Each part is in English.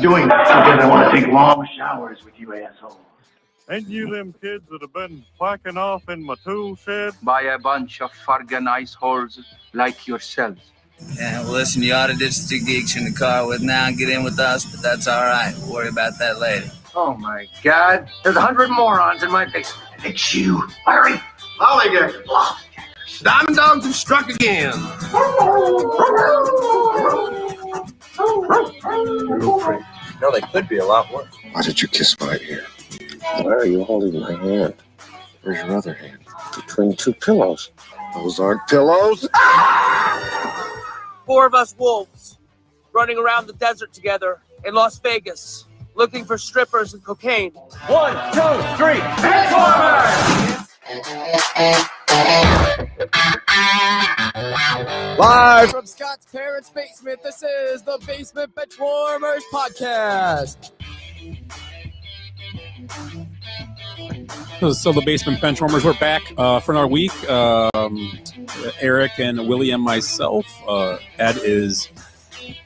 doing that because I want to take long showers with you assholes. Ain't you them kids that have been whacking off in my tool shed? By a bunch of fargan ice holes like yourselves. Yeah, well, listen, you ought to ditch the geeks in the car with now and get in with us, but that's all right. We'll worry about that later. Oh, my God. There's 100 morons in my basement. It's you, Larry. Lollygaggers. Diamond dogs have struck again. No, they could be a lot worse. Why did you kiss my ear? Why are you holding my hand? Where's your other hand? Between two pillows. Those aren't pillows. 4 of us wolves running around the desert together in Las Vegas, looking for strippers and cocaine. 1, 2, 3, Benchwarmers! Live from Scott's parents' basement, this is the Basement Benchwarmers podcast. So the Basement Benchwarmers, we're back for another week. Eric and Willie and myself. Ed is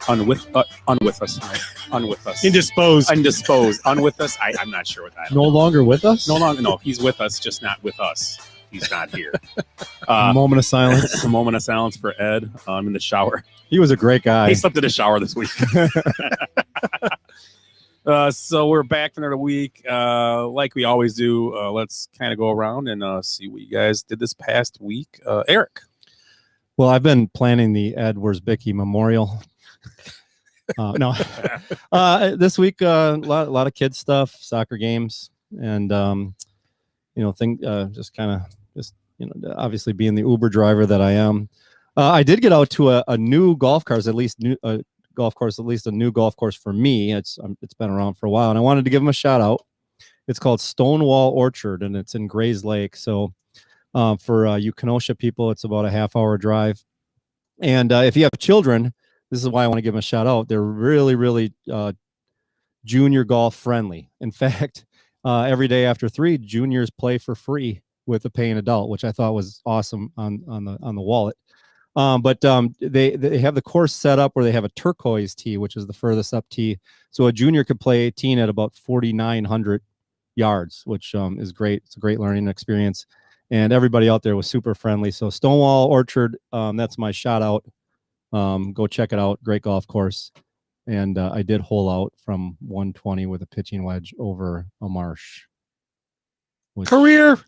unwith us. Unwith us. Indisposed. Unwith us. I'm not sure what that is. No longer with us? No longer. No, he's with us, just not with us. He's not here. A moment of silence. A moment of silence for Ed. I'm in the shower. He was a great guy. He slept in the shower this week. So we're back for another week. Like we always do, let's kind of go around and see what you guys did this past week. Eric. Well, I've been planning the Ed Wierzbicki Memorial. This week, a lot of kids stuff, soccer games, and obviously being the Uber driver that I am, I did get out to a new golf course, at least a new golf course for me. It's been around for a while, and I wanted to give them a shout out. It's called Stonewall Orchard, and it's in Grays Lake. So for you Kenosha people, it's about a half-hour drive. And if you have children, this is why I want to give them a shout out. They're really, really junior golf friendly. In fact, every day after 3, juniors play for free with a paying adult, which I thought was awesome on the wallet. But they have the course set up where they have a turquoise tee, which is the furthest up tee. So a junior could play 18 at about 4,900 yards, which is great. It's a great learning experience. And everybody out there was super friendly. So Stonewall Orchard, that's my shout out. Go check it out. Great golf course. And I did hole out from 120 with a pitching wedge over a marsh. Career.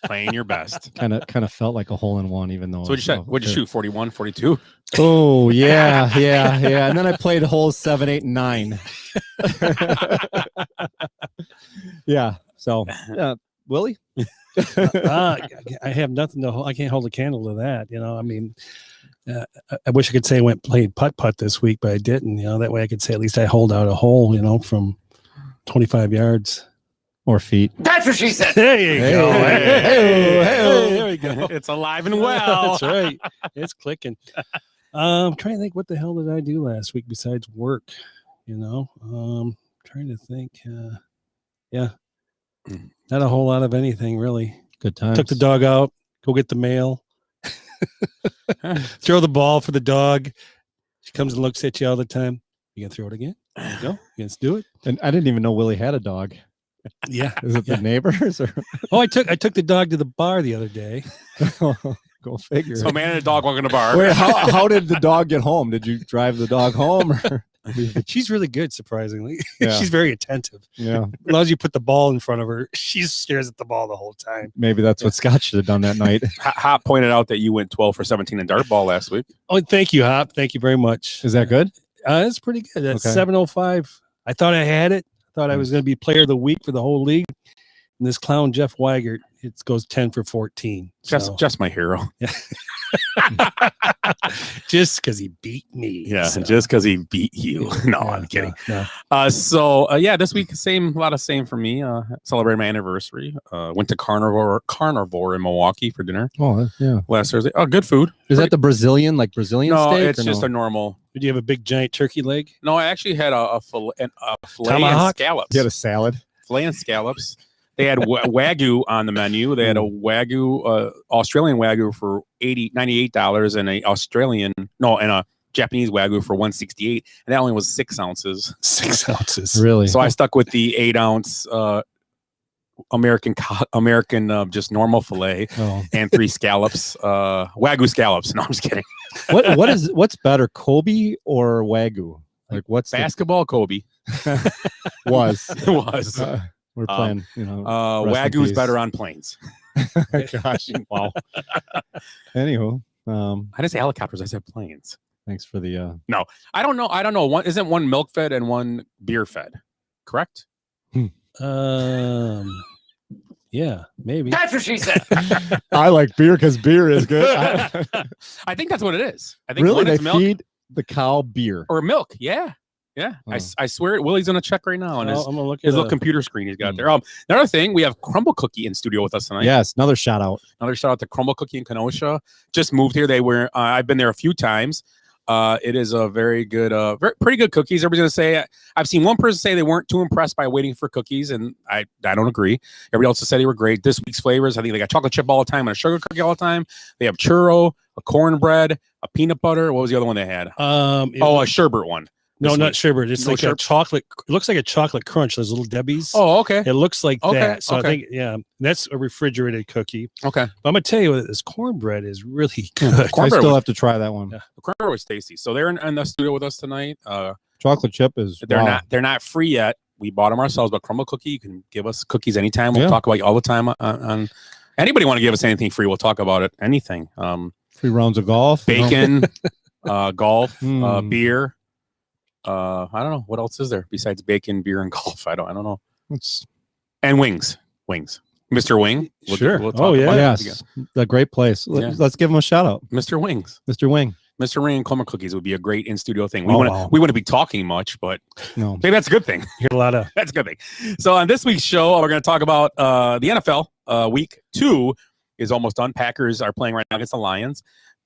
Playing your best. Kind of felt like a hole in one, even though. So what'd you shoot? 41, 42? Oh yeah. And then I played holes 7, 8, and 9. Yeah. So, Willie. I have nothing to hold. I can't hold a candle to that. I mean, I wish I could say I played putt this week, but I didn't. That way I could say at least I hold out a hole. From 25 yards. Or feet. That's what she said. There you go. Hey, there we go. It's alive and well. That's right. It's clicking. I'm trying to think, what the hell did I do last week besides work? Trying to think. Not a whole lot of anything really. Good times. Took the dog out. Go get the mail. Throw the ball for the dog. She comes and looks at you all the time. You gonna throw it again? There you go. Let's do it. And I didn't even know Willie had a dog. Yeah. Is it the neighbors? Or? I took the dog to the bar the other day. Go figure. So a man and a dog walking to the bar. Wait, how did the dog get home? Did you drive the dog home? Or? She's really good, surprisingly. Yeah. She's very attentive. Yeah. As long as you put the ball in front of her, she stares at the ball the whole time. Maybe that's what Scott should have done that night. Hop pointed out that you went 12 for 17 in dart ball last week. Oh, thank you, Hop. Thank you very much. Is that good? It's pretty good. That's Okay. 705. I thought I had it. I thought I was going to be player of the week for the whole league. And this clown, Jeff Weigert, it goes 10 for 14. Just my hero. Yeah. Just because he beat me. Yeah, just because he beat you. No, I'm kidding. No. This week, a lot of same for me. Celebrated my anniversary. Went to Carnivore in Milwaukee for dinner. Oh, yeah. Last Thursday. Oh, good food. Is that the Brazilian steak? No, it's just a normal. Did you have a big giant turkey leg? No, I actually had a fillet and scallops. You had a salad? Filet and scallops. They had Wagyu on the menu. They had a Wagyu, Australian Wagyu for $98 and a Japanese Wagyu for $168, and that only was 6 ounces. 6 ounces. Really? So I stuck with the 8-ounce American just normal filet and 3 scallops, Wagyu scallops. No, I'm just kidding. What's better, Kobe or Wagyu? Like what's basketball? Kobe was we're playing. Wagyu is better on planes. Gosh, wow. Anywho, I didn't say helicopters. I said planes. Thanks for the. No, I don't know. One isn't one milk fed and one beer fed, correct? Yeah, maybe. That's what she said. I like beer because beer is good. I think that's what it is. I think really, one they is milk feed the cow beer or milk. Yeah. I swear it. Willie's gonna check right now on his little computer screen he's got there. Another thing, we have Crumble Cookie in studio with us tonight. Yes, another shout out to Crumble Cookie in Kenosha. Just moved here. They were. I've been there a few times. It is a very good, pretty good cookies. Everybody's gonna say. I've seen one person say they weren't too impressed by waiting for cookies, and I don't agree. Everybody else said they were great. This week's flavors, I think they got chocolate chip all the time and a sugar cookie all the time. They have churro, a cornbread, a peanut butter. What was the other one they had? A sherbet one. No, not sherbet. It's No like a chocolate. It looks like a chocolate crunch. Those little Debbie's. Oh, okay. It looks like Okay, that. So okay. I think, that's a refrigerated cookie. Okay. But I'm gonna tell you, this cornbread is really good. I still have to try that one. The cornbread was tasty. So they're in the studio with us tonight. Chocolate chip is. They're not free yet. We bought them ourselves, but Crumble Cookie, you can give us cookies anytime. We'll talk about you all the time. On anybody want to give us anything free, we'll talk about it. Anything. 3 rounds of golf. Bacon, golf, beer. I don't know what else is there besides bacon, beer, and golf. I don't know. And wings. Mr. Wing. Sure. We'll talk about yes, a great place. Let's give him a shout out. Mr. Wings. Mr. Wing. Mr. Wing and Clemmer Cookies would be a great in studio thing. We wouldn't be talking much, but no, maybe that's a good thing. Hear a lot of that's a good thing. So on this week's show, we're going to talk about the NFL. Week 2 is almost done. Packers are playing right now against the Lions,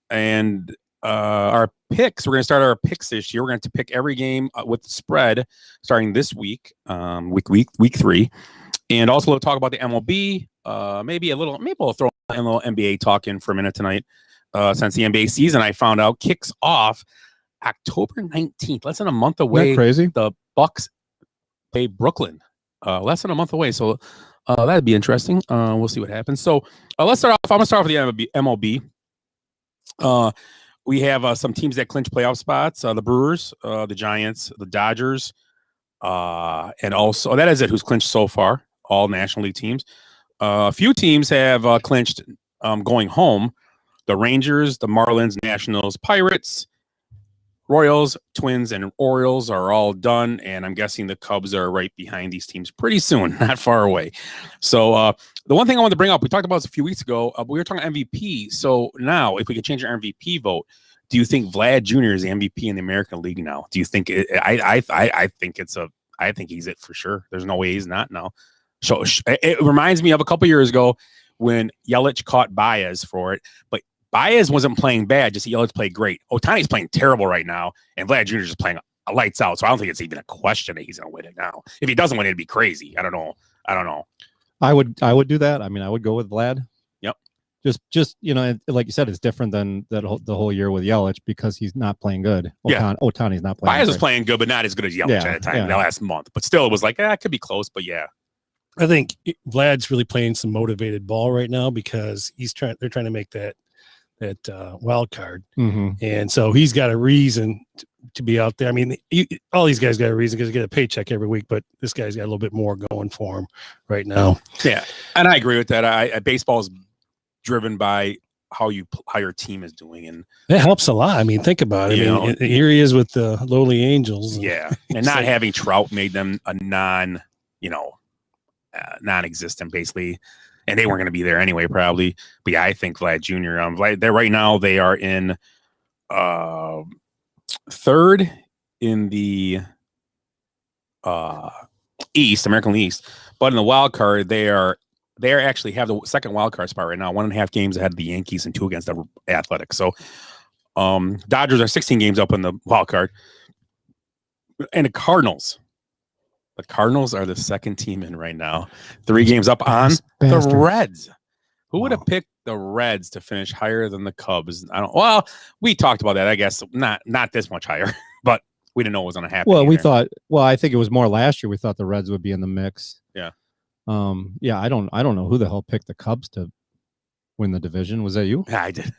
and our picks. We're going to start our picks this year. We're going to pick every game with the spread starting this week, week 3, and also we'll talk about the MLB. Maybe we'll throw a little NBA talk in for a minute tonight. Since the NBA season, I found out, kicks off October 19th, less than a month away. Isn't that crazy? The Bucks play Brooklyn, less than a month away. So that'd be interesting. We'll see what happens. So let's start off. I'm gonna start off with the MLB. We have some teams that clinch playoff spots: the Brewers, the Giants, the Dodgers, and also that is it. Who's clinched so far? All National League teams. A few teams have clinched going home. The Rangers, the Marlins, Nationals, Pirates, Royals, Twins, and Orioles are all done, and I'm guessing the Cubs are right behind these teams pretty soon, not far away. So the one thing I wanted to bring up, we talked about this a few weeks ago, we were talking MVP. So now, if we could change our MVP vote, do you think Vlad Jr. is the MVP in the American League now? Do you think I think he's it for sure. There's no way he's not now. So it reminds me of a couple years ago when Yelich caught Baez for it, but Baez wasn't playing bad, just Yelich played great. Ohtani's playing terrible right now, and Vlad Jr. is just playing lights out. So I don't think it's even a question that he's going to win it now. If he doesn't win it, it'd be crazy. I don't know. I would do that. I mean, I would go with Vlad. Yep. Just like you said, it's different than the whole year with Yelich because he's not playing good. Ohtani's not playing. Baez was playing good, but not as good as Yelich at the time the last month. But still, it was like it could be close. But yeah. I think Vlad's really playing some motivated ball right now because they're trying to make that wild card. Mm-hmm. And so he's got a reason to be out there. I mean, all these guys got a reason because they get a paycheck every week, but this guy's got a little bit more going for him right now. Yeah. And I agree with that. Baseball is driven by how your team is doing. And it helps a lot. I mean, think about it. Here he is with the lowly Angels. Yeah. And not having Trout made them a non-existent basically, and they weren't going to be there anyway probably. But yeah, I think Vlad Jr. They're right now they are in third in the American East, but in the wild card they actually have the second wild card spot right now, 1.5 games ahead of the Yankees and 2 against the Athletics. So Dodgers are 16 games up in the wild card, and the Cardinals are the second team in right now, 3 games up on the Reds. Who would have picked the Reds to finish higher than the Cubs. I don't. Well, we talked about that. I guess not this much higher, but we didn't know it was going to happen. Well, we either. thought. Well, I think it was more last year. We thought the Reds would be in the mix. Yeah. Yeah. I don't know who the hell picked the Cubs to win the division. Was that you? I did.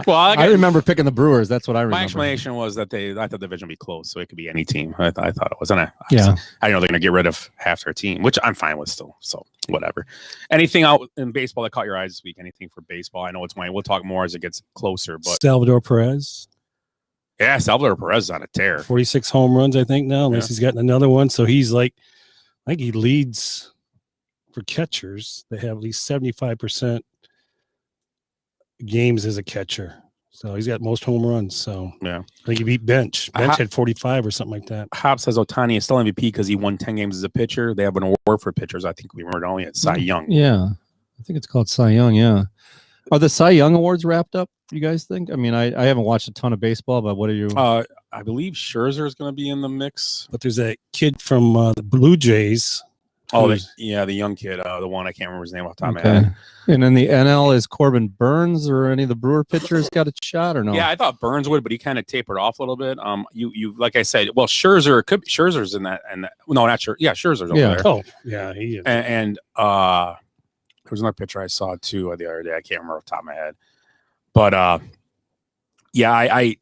Well, I remember picking the Brewers. That's what I remember. My explanation was that I thought the division would be close, so it could be any team. I thought it was. And I Yeah. didn't know they're going to get rid of half their team, which I'm fine with still. So whatever. Anything out in baseball that caught your eyes this week? Anything for baseball? I know it's We'll talk more as it gets closer. But Salvador Perez. Yeah, Salvador Perez is on a tear. 46 home runs, I think, now, unless he's gotten another one. So he's like, I think he leads for catchers. They have at least 75% games as a catcher. So he's got most home runs. So yeah, I think he beat Bench. Bench had 45 or something like that. Hop says Ohtani is still MVP because he won 10 games as a pitcher. They have an award for pitchers. I think we remember only at Cy Young. Yeah. I think it's called Cy Young. Yeah. Are the Cy Young awards wrapped up? You guys think? I mean, I haven't watched a ton of baseball, but what are you? I believe Scherzer is going to be in the mix. But there's a kid from the Blue Jays. Oh, the young kid, the one I can't remember his name off the top of my head. And in the NL, is Corbin Burns or any of the Brewer pitchers got a shot or no? Yeah, I thought Burns would, but he kind of tapered off a little bit. You like I said, well, Scherzer's in that, and no, not sure. Yeah, Scherzer's over there. Oh, yeah, he is. And there was another pitcher I saw too the other day. I can't remember off the top of my head, but yeah, I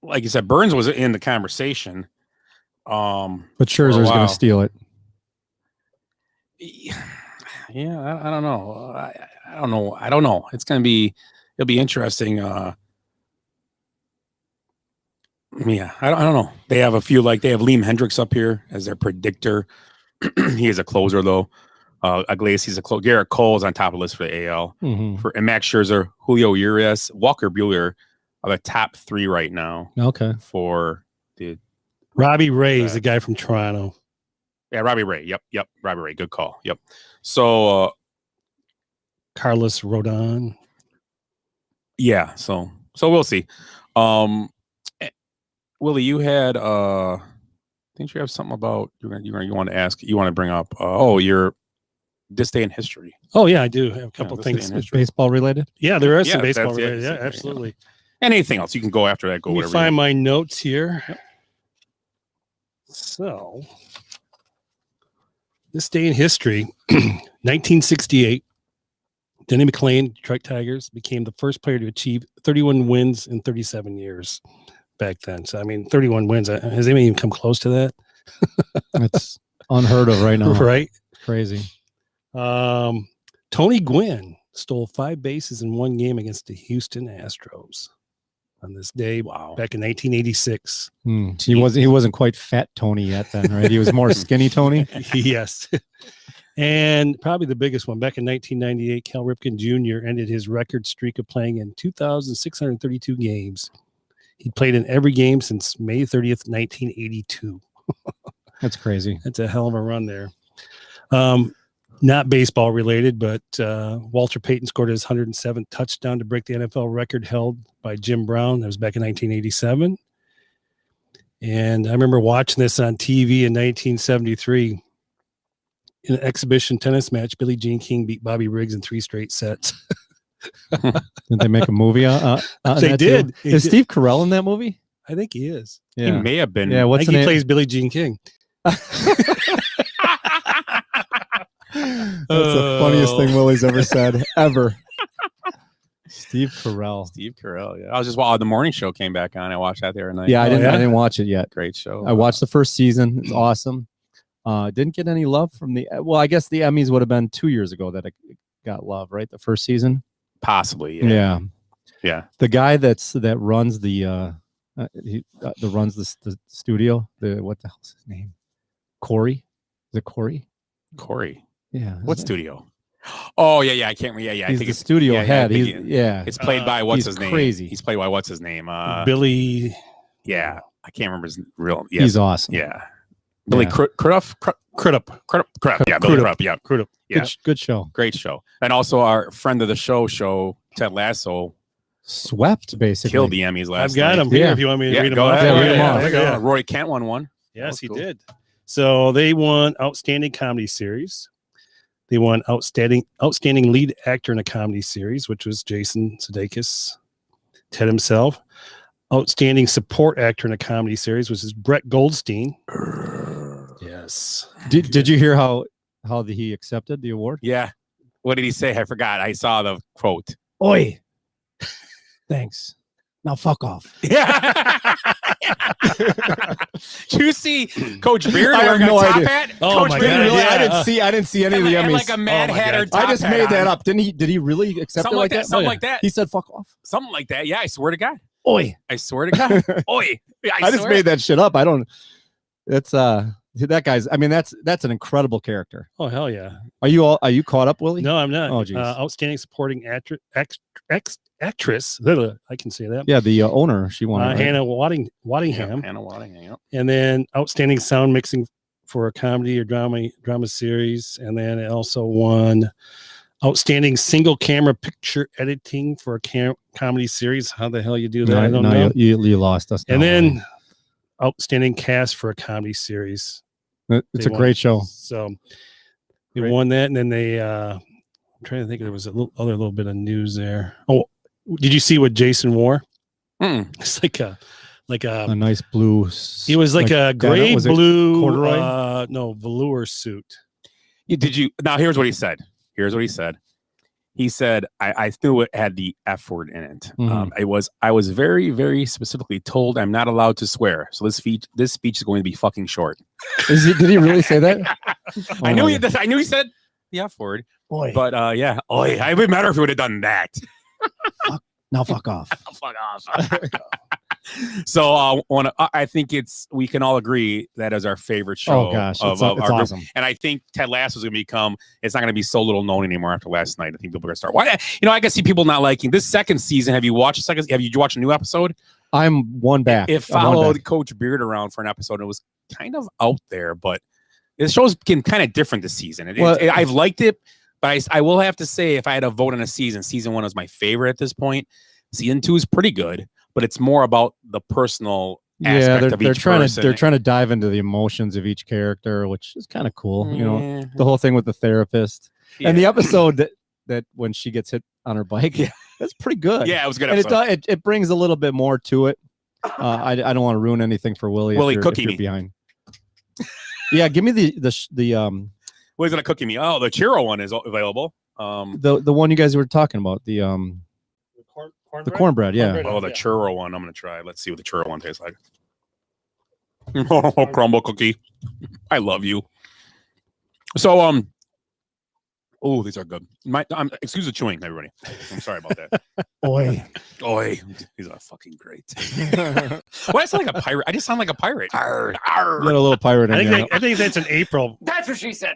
like you said, Burns was in the conversation. But Scherzer's going to steal it. Yeah, I don't know. I don't know. It'll be interesting. Yeah, I don't know. They have a few, they have Liam Hendricks up here as their predictor. He is a closer though. Iglesias a closer. Garrett Cole is on top of the list for the AL. Mm-hmm. And Max Scherzer, Julio Urias, Walker Buehler are the top three right now. Okay. For the Robbie Ray is the guy from Toronto. Yeah, Robbie Ray. Yep. Robbie Ray. Good call. Yep. So Carlos Rodon. Yeah, so we'll see. Willie, you had didn't you have something about you want to bring up your this day in history? Oh yeah, I do have a couple things. Baseball related? Yeah, there are some baseball related. Yeah, absolutely. Anything else you can go after that? Let me find my notes here. So this day in history, 1968, Denny McClain, Detroit Tigers, became the first player to achieve 31 wins in 37 years back then. So, I mean, 31 wins. Has anyone even come close to that? That's unheard of right now. Right? Crazy. Tony Gwynn stole 5 bases in one game against the Houston Astros on this day. Wow. Back in 1986. He wasn't quite fat Tony yet then, right? He was more skinny Tony. Yes. And probably the biggest one, back in 1998, Cal Ripken Jr. ended his record streak of playing in 2,632 games. He played in every game since May 30th, 1982. That's crazy. That's a hell of a run there. Not baseball related, but Walter Payton scored his 107th touchdown to break the NFL record held by Jim Brown. That was back in 1987. And I remember watching this on TV in 1973. In an exhibition tennis match, Billie Jean King beat Bobby Riggs in 3 straight sets. Did they make a movie? They did. Is Steve Carell in that movie? I think he is. Yeah. He may have been. Yeah, I think he plays Billie Jean King. That's the funniest thing Willie's ever said, ever. Steve Carell. Yeah. I was just the morning show came back on. I watched that the other night. Yeah, I didn't watch it yet. Great show. I watched the first season. It's awesome. Didn't get any love from I guess the Emmys would have been 2 years ago that it got love, right? The first season? Possibly, yeah. Yeah. The guy that runs the studio, what the hell's his name? Corey? Is it Corey? Corey. Yeah. What studio? Oh yeah. I can't. Yeah. He's I think the studio head. Yeah. It's played by what's his name? Crazy. He's played by what's his name? Billy. Yeah, I can't remember his real. Yeah. He's awesome. Yeah. Billy Crudup. Yeah, Billy Crudup. Yeah, Crudup. Yeah, good show. Great show. And also our friend of the show, Ted Lasso, swept basically. Killed the Emmys last I've got night. him here if you want me to read them go off. ahead. Read them off. Yeah. Roy Kent won one. Yes, he did. So they won Outstanding Comedy Series, They won outstanding lead actor in a comedy series, which was Jason Sudeikis, Ted himself. Outstanding support actor in a comedy series, which is Brett Goldstein. Yes. Did you hear how he accepted the award? Yeah. What did he say? I forgot. I saw the quote. Oi. Thanks. Now fuck off. Yeah. Did you see Coach Beard I have wearing no a top idea. hat? Oh Coach my Beard God, really- yeah. I didn't see any of the And Emmys. like a Mad Oh my Hatter God. top I just hat made that on. up. Did he really accept Something it like that. that? Something like that. He said fuck off. Something like that. Yeah, I swear to God. Oi. I swear to God. Oi. I just swear. made that shit up. I don't. That's that guy's. I mean, that's an incredible character. Oh, hell yeah. Are you caught up, Willie? No, I'm not. Oh, geez. Outstanding supporting actress. I can say that. Yeah, the owner. She won. it, right? Hannah Waddingham. Hannah Waddingham. Yep. And then outstanding sound mixing for a comedy or drama series. And then it also won outstanding single camera picture editing for a comedy series. How the hell you do that? I don't know. You lost us. And now, then Willie. outstanding cast for a comedy series. It's They a won. great show. So they Great. won that, and then they I'm trying to think there was a little bit of news there. Oh, did you see what Jason wore? It's like a A nice blue. he was like a gray was it blue corduroy? velour suit. Did you? Now, here's what he said. He said, I knew it had the F word in it. Mhm. I was very, very specifically told I'm not allowed to swear. So this speech is going to be fucking short. Did he really say that? I knew he said the F word. Oi. But yeah, it would matter if he would have done that. Now fuck off. Fuck off. So I think we can all agree that is our favorite show. Oh gosh, of it's our group. awesome. And I think Ted Lasso is going to become. It's not going to be so little known anymore after last night. I think people are going to start. Why? I can see people not liking this second season. Have you watched Have you watched a new episode? I'm one back. It I'm one followed back. Coach Beard around for an episode. And it was kind of out there, but the show's getting kind of different this season. I've liked it, but I will have to say, if I had to vote on a season 1 was my favorite at this point. Season 2 is pretty good, but it's more about the personal aspect of each person. They're trying to dive into the emotions of each character, which is kind of cool. You know, the whole thing with the therapist and the episode that when she gets hit on her bike. Yeah, that's pretty good. Yeah, it was a good and episode. it brings a little bit more to it. I don't want to ruin anything for Willie. Willie, if cookie you're me behind. Yeah, give me the Well, he's gonna cookie me. Oh, the churro one is available. the one you guys were talking about, the cornbread, yeah. Oh, the churro one. I'm gonna try. Let's see what the churro one tastes like. Oh, crumble cookie. I love you. So oh, these are good. Excuse the chewing, everybody. I'm sorry about that. Oi. These are fucking great. Why I sound like a pirate? I just sound like a pirate. Arr, arr. You got a little pirate in you. I think that's in April. That's what she said.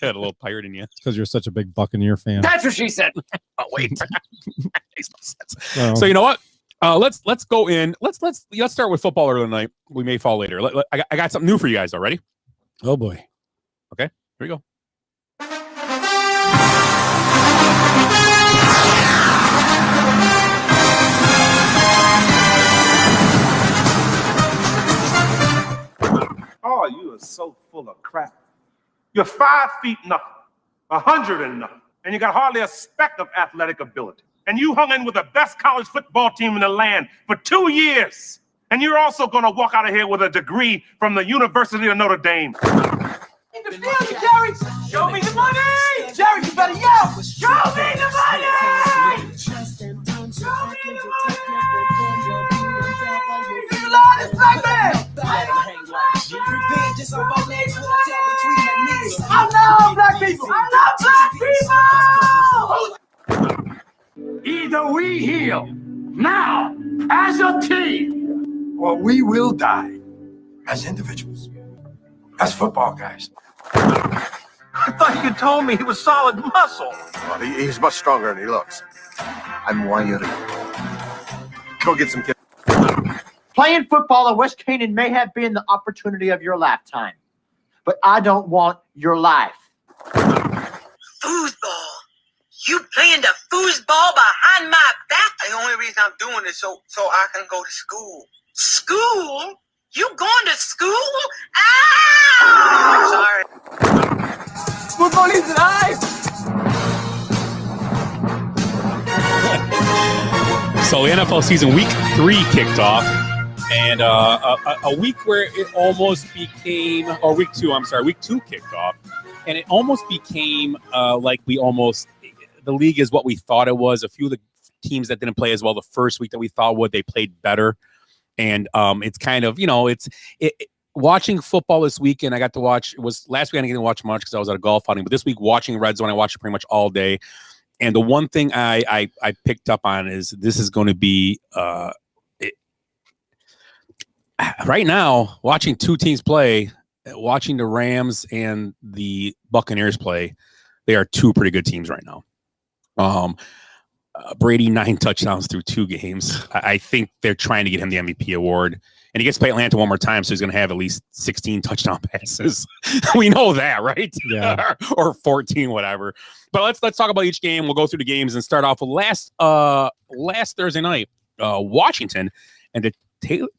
Had a little pirate in you. Because you're such a big Buccaneer fan. That's what she said. Oh wait, makes no sense. Well, So you know what? Let's go in. Let's start with football early tonight. We may fall later. I got something new for you guys already. Oh boy. Okay, here we go. Oh, you are so full of crap. You're 5 feet nothing, 100 and nothing, and you got hardly a speck of athletic ability. And you hung in with the best college football team in the land for 2 years. And you're also going to walk out of here with a degree from the University of Notre Dame. In the field, Jerry! Show me the money! Jerry, you better yell! Show me the money! Show me the money! You love this black man! I love black people! I love black people! Either we heal now as a team, or we will die as individuals, as football guys. I thought you told me he was solid muscle. Well, he's much stronger than he looks. I'm wired. Go get some kids. Playing football at West Canaan may have been the opportunity of your lifetime, but I don't want your life. Foosball. You playing the foosball behind my back? The only reason I'm doing it so I can go to school. School? You going to school? Ah! I'm sorry. We're going to season, So the NFL season week 3 kicked off, and a week where it almost became, or week 2 kicked off, and it almost became like the league is what we thought it was. A few of the teams that didn't play as well the first week that we thought would, they played better, and it's kind of, watching football this weekend. I got to watch. It was last week I didn't watch much because I was at a golf outing, but this week watching Red Zone, I watched it pretty much all day. And the one thing I picked up on is this is going to be right now, watching two teams play, watching the Rams and the Buccaneers play, they are two pretty good teams right now. Brady 9 touchdowns through 2 games. I think they're trying to get him the MVP award. And he gets to play Atlanta one more time, so he's going to have at least 16 touchdown passes. We know that, right? Yeah. Or 14, whatever. But let's talk about each game. We'll go through the games and start off with last Thursday night, Washington and the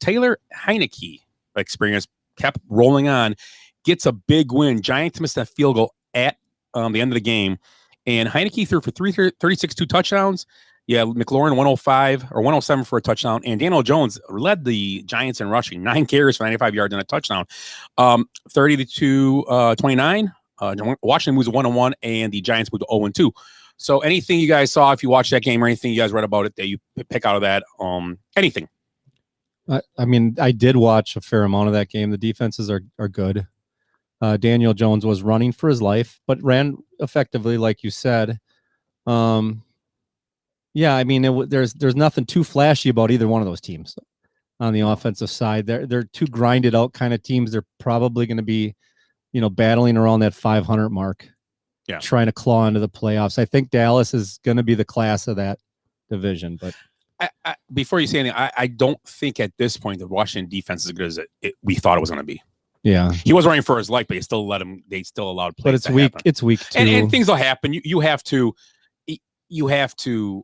Taylor Heineke experience kept rolling on, gets a big win. Giants missed that field goal at the end of the game, and Heineke threw for 36 2 touchdowns. Yeah, McLaurin 105 or 107 for a touchdown, and Daniel Jones led the Giants in rushing, 9 carries for 95 yards and a touchdown. 30-29. Washington moves to 1-1, and the Giants moved to 0-2. So, anything you guys saw, if you watched that game, or anything you guys read about it that you pick out of that, anything? I mean, I did watch a fair amount of that game. The defenses are good. Daniel Jones was running for his life, but ran effectively, like you said. Yeah, I mean, there's nothing too flashy about either one of those teams on the offensive side. They're two grinded out kind of teams. They're probably going to be, battling around that 500 mark, trying to claw into the playoffs. I think Dallas is going to be the class of that division. But before you say anything, I don't think at this point the Washington defense is as good as we thought it was going to be. Yeah, he was running for his life, but they still allowed plays. But it's week. Happen. It's week 2, and things will happen. You have to.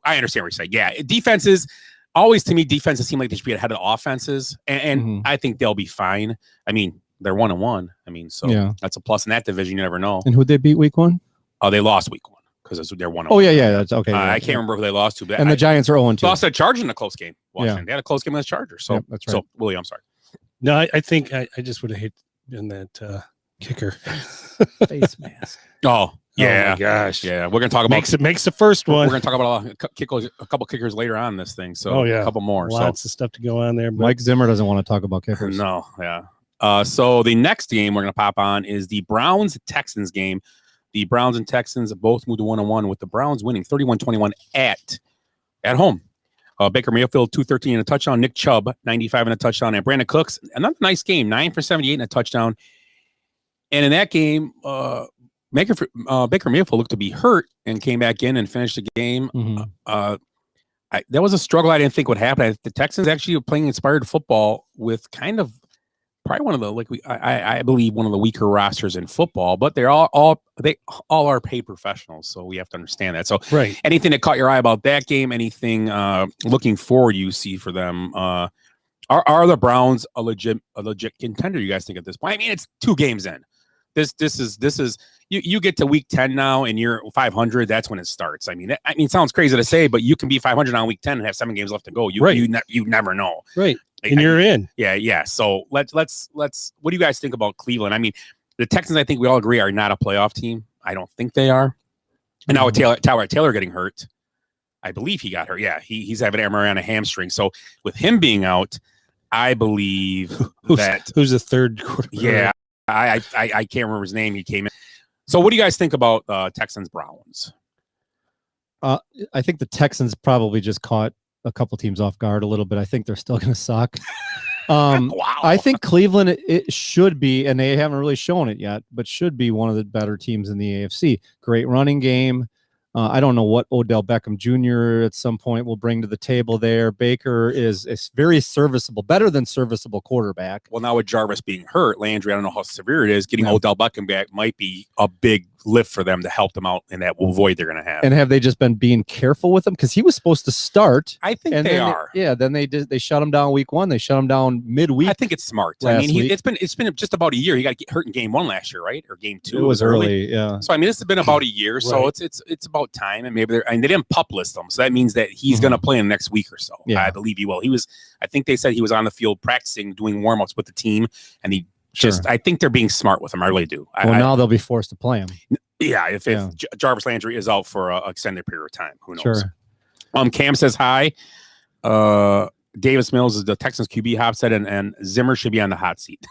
I understand what you're saying. Yeah, defenses always, to me, defenses seem like they should be ahead of offenses, and I think they'll be fine. I mean, they're 1-1. I mean, so that's a plus in that division. You never know. And who'd they beat week 1? Oh, they lost week 1 because they're 1-1. Oh yeah, that's okay. I can't remember who they lost to. But and the Giants are 0-2. Lost a Chargers in a close game. Washington. They had a close game against Chargers. So that's right. So Willie, I'm sorry. No, I think I just would have hit in that kicker face mask. Oh. Yeah, oh my gosh. Yeah, we're gonna talk about makes the first one. We're gonna talk about a couple kickers later on in this thing. So a couple more. Lots of stuff to go on there. But Mike Zimmer doesn't want to talk about kickers. No, yeah. So the next game we're gonna pop on is the Browns-Texans game. The Browns and Texans both moved to 1-1, with the Browns winning 31-21 at home. Baker Mayfield 213 and a touchdown. Nick Chubb 95 and a touchdown, and Brandon Cooks, another nice game, 9 for 78 and a touchdown. And in that game, Baker Mayfield looked to be hurt and came back in and finished the game. That was a struggle I didn't think would happen. The Texans actually were playing inspired football with kind of probably one of the I believe one of the weaker rosters in football, but they all are paid professionals, so we have to understand that. So right. Anything that caught your eye about that game? Anything looking forward you see for them? Are the Browns a legit contender, you guys think, at this point? I mean, it's 2 games in. This is you get to week 10 now and you're 500. That's when it starts. I mean, it sounds crazy to say, but you can be 500 on week 10 and have 7 games left to go. You never know. Right. And you're in. Yeah. So let's. What do you guys think about Cleveland? I mean, the Texans, I think we all agree, are not a playoff team. I don't think they are. And now with Taylor getting hurt, I believe he got hurt. Yeah, he's having an MRI on a hamstring. So with him being out, I believe who's the third quarterback? Yeah. I can't remember his name. He came in. So what do you guys think about Texans Browns? I think the Texans probably just caught a couple teams off guard a little bit. I think they're still going to suck. Wow. I think Cleveland, it should be, and they haven't really shown it yet, but should be one of the better teams in the AFC. Great running game. I don't know what Odell Beckham Jr. at some point will bring to the table there. Baker is very serviceable, better than serviceable quarterback. Well, now with Jarvis being hurt, Landry, I don't know how severe it is. Getting Odell Beckham back might be a big lift for them to help them out in that void they're going to have. And have they just been being careful with him? Because he was supposed to start. I think they are. Then they shut him down week 1. They shut him down midweek. I think it's smart. I mean, it's been just about a year. He got hurt in game 1 last year, right? Or game 2. It was early. Yeah. So I mean, this has been about a year. So Right. it's about time, and maybe they didn't pup list him, so that means that he's going to play in the next week or so. Yeah. I believe he will. I think they said he was on the field practicing, doing warm-ups with the team, and he I think they're being smart with him. I really do. Now they'll be forced to play him. Yeah, if Jarvis Landry is out for an extended period of time, who knows? Sure. Cam says hi. Davis Mills is the Texans QB. Hop said, and Zimmer should be on the hot seat.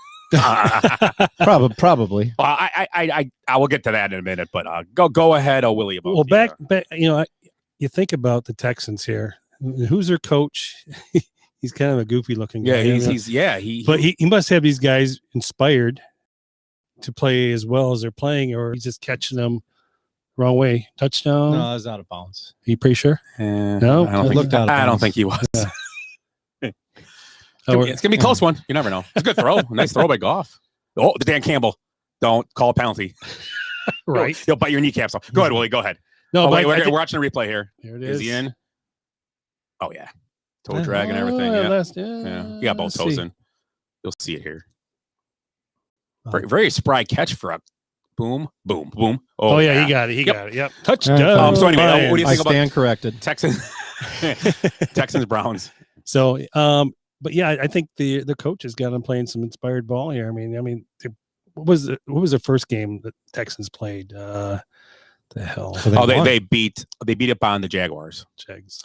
Probably. I will get to that in a minute, but go ahead, Willie. Well, back, you think about the Texans here. Who's their coach? He's kind of a goofy looking guy. He must have these guys inspired to play as well as they're playing, or he's just catching them wrong way. Touchdown? No, it's out of bounds. Are you pretty sure? No, I don't think he was. It's gonna be a close one. You never know. It's a good throw. Nice throw by Goff. Oh, the Dan Campbell. Don't call a penalty. Right. He'll bite your kneecaps off. Go ahead, Willie. Go ahead. No, wait, we're watching the replay here. Here it is. Is he in? Oh yeah. Toe drag and everything. Yeah. You got both toes in. You'll see it here. Very, very spry catch for a boom, boom, boom. Oh yeah, he got it. He got it. Yep. Touchdown. So anyway, what do you think I stand corrected. Texans Browns? So, but yeah, I think the coach has got him playing some inspired ball here. I mean, what was the first game that Texans played? The hell? They beat up on the Jaguars. Jags.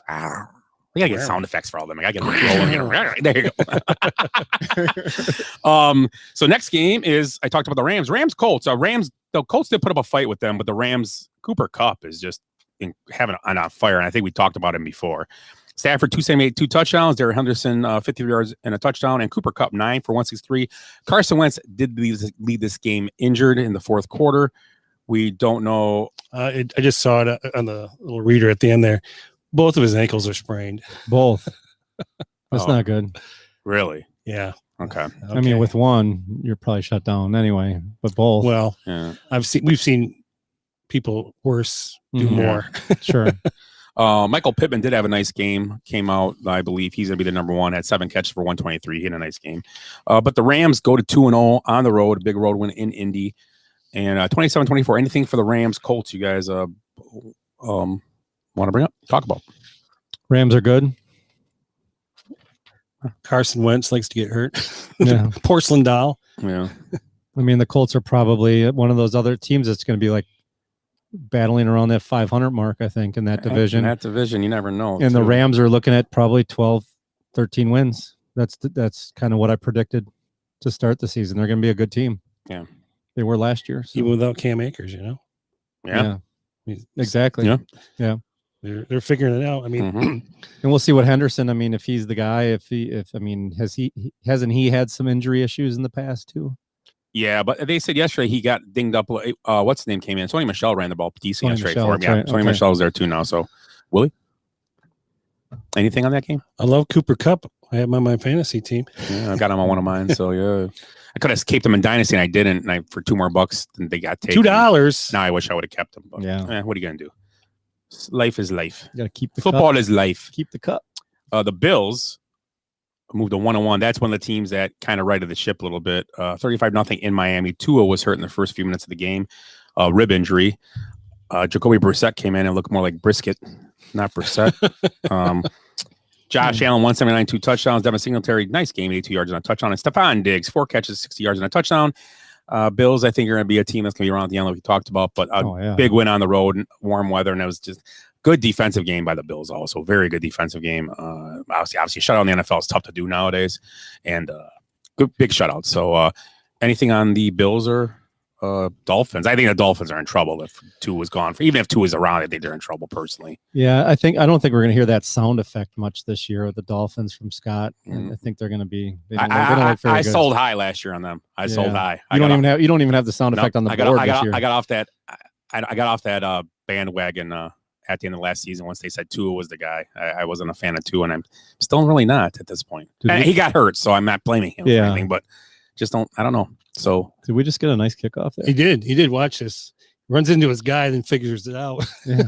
We gotta get sound effects for all them. I gotta get rolling here. There you go. So next game is, I talked about the Rams. Colts. The Colts did put up a fight with them, but the Rams, Cooper Kupp is just having on fire, and I think we talked about him before. Stafford 278, 2 touchdowns. Derrick Henderson 53 yards and a touchdown, and Cooper Kupp 9 for 163. Carson Wentz did lead this game injured in the fourth quarter. We don't know. I just saw it on the little reader at the end there. Both of his ankles are sprained. Both. That's not good. Really? Yeah. Okay. I mean, with one, you're probably shut down anyway. But both. Well, yeah. We've seen people worse do more. Sure. Michael Pittman did have a nice game. Came out, I believe he's going to be the number 1. Had 7 catches for 123. He had a nice game. But the Rams go to 2-0 on the road. A big road win in Indy. And 27-24. Anything for the Rams, Colts? You guys want to bring up? Talk about. Rams are good. Carson Wentz likes to get hurt. Yeah. Porcelain doll. Yeah. I mean, the Colts are probably one of those other teams that's going to be like battling around that 500 mark, I think, in that division. In that division, you never know. And the Rams are looking at probably 12, 13 wins. That's kind of what I predicted to start the season. They're going to be a good team. Yeah. They were last year. So. Even without Cam Akers, Yeah. Exactly. Yeah. They're figuring it out. I mean, and we'll see what Henderson. I mean, if he's the guy, hasn't he had some injury issues in the past too? Yeah, but they said yesterday he got dinged up. What's his name came in? Sony Michel ran the ball decent yesterday for him. Yeah, right. Sony Michel's there too now. So, Willie, anything on that game? I love Cooper Kupp. I have him on my fantasy team. Yeah, I got him on one of mine. So yeah, I could have kept him in Dynasty, and I didn't. And for $2 more, they got taken. $2. Now I wish I would have kept him. But, yeah. What are you gonna do? Life is life. You got to keep the football cup. is life. Keep the cup. The Bills moved to 1-1. That's one of the teams that kind of righted the ship a little bit. 35-0 in Miami. Tua was hurt in the first few minutes of the game. Rib injury. Jacoby Brissett came in and looked more like brisket, not Brissett. Josh Allen 179, 2 touchdowns. Devin Singletary, nice game, 82 yards and a touchdown. And Stephon Diggs, 4 catches, 60 yards and a touchdown. Bills, I think, are going to be a team that's going to be around at the end, like we talked about, but big win on the road, warm weather, and it was just good defensive game by the Bills also. Very good defensive game. Obviously, shutout in the NFL is tough to do nowadays, and good big shutout. So anything on the Bills or Dolphins? I think the Dolphins are in trouble if Tua was gone. Even if Tua is around, I think they're in trouble personally. Yeah, I don't think we're going to hear that sound effect much this year with the Dolphins from Scott. And I think they're going to be. I sold high last year on them. I sold high. You don't even have the sound effect on the board this year. I got off that. I got off that bandwagon at the end of last season once they said Tua was the guy. I wasn't a fan of Tua, and I'm still really not at this point. He got hurt, so I'm not blaming him for anything. But just I don't know. So did we just get a nice kickoff there? He did. Watch this. Runs into his guy, then figures it out. Yeah.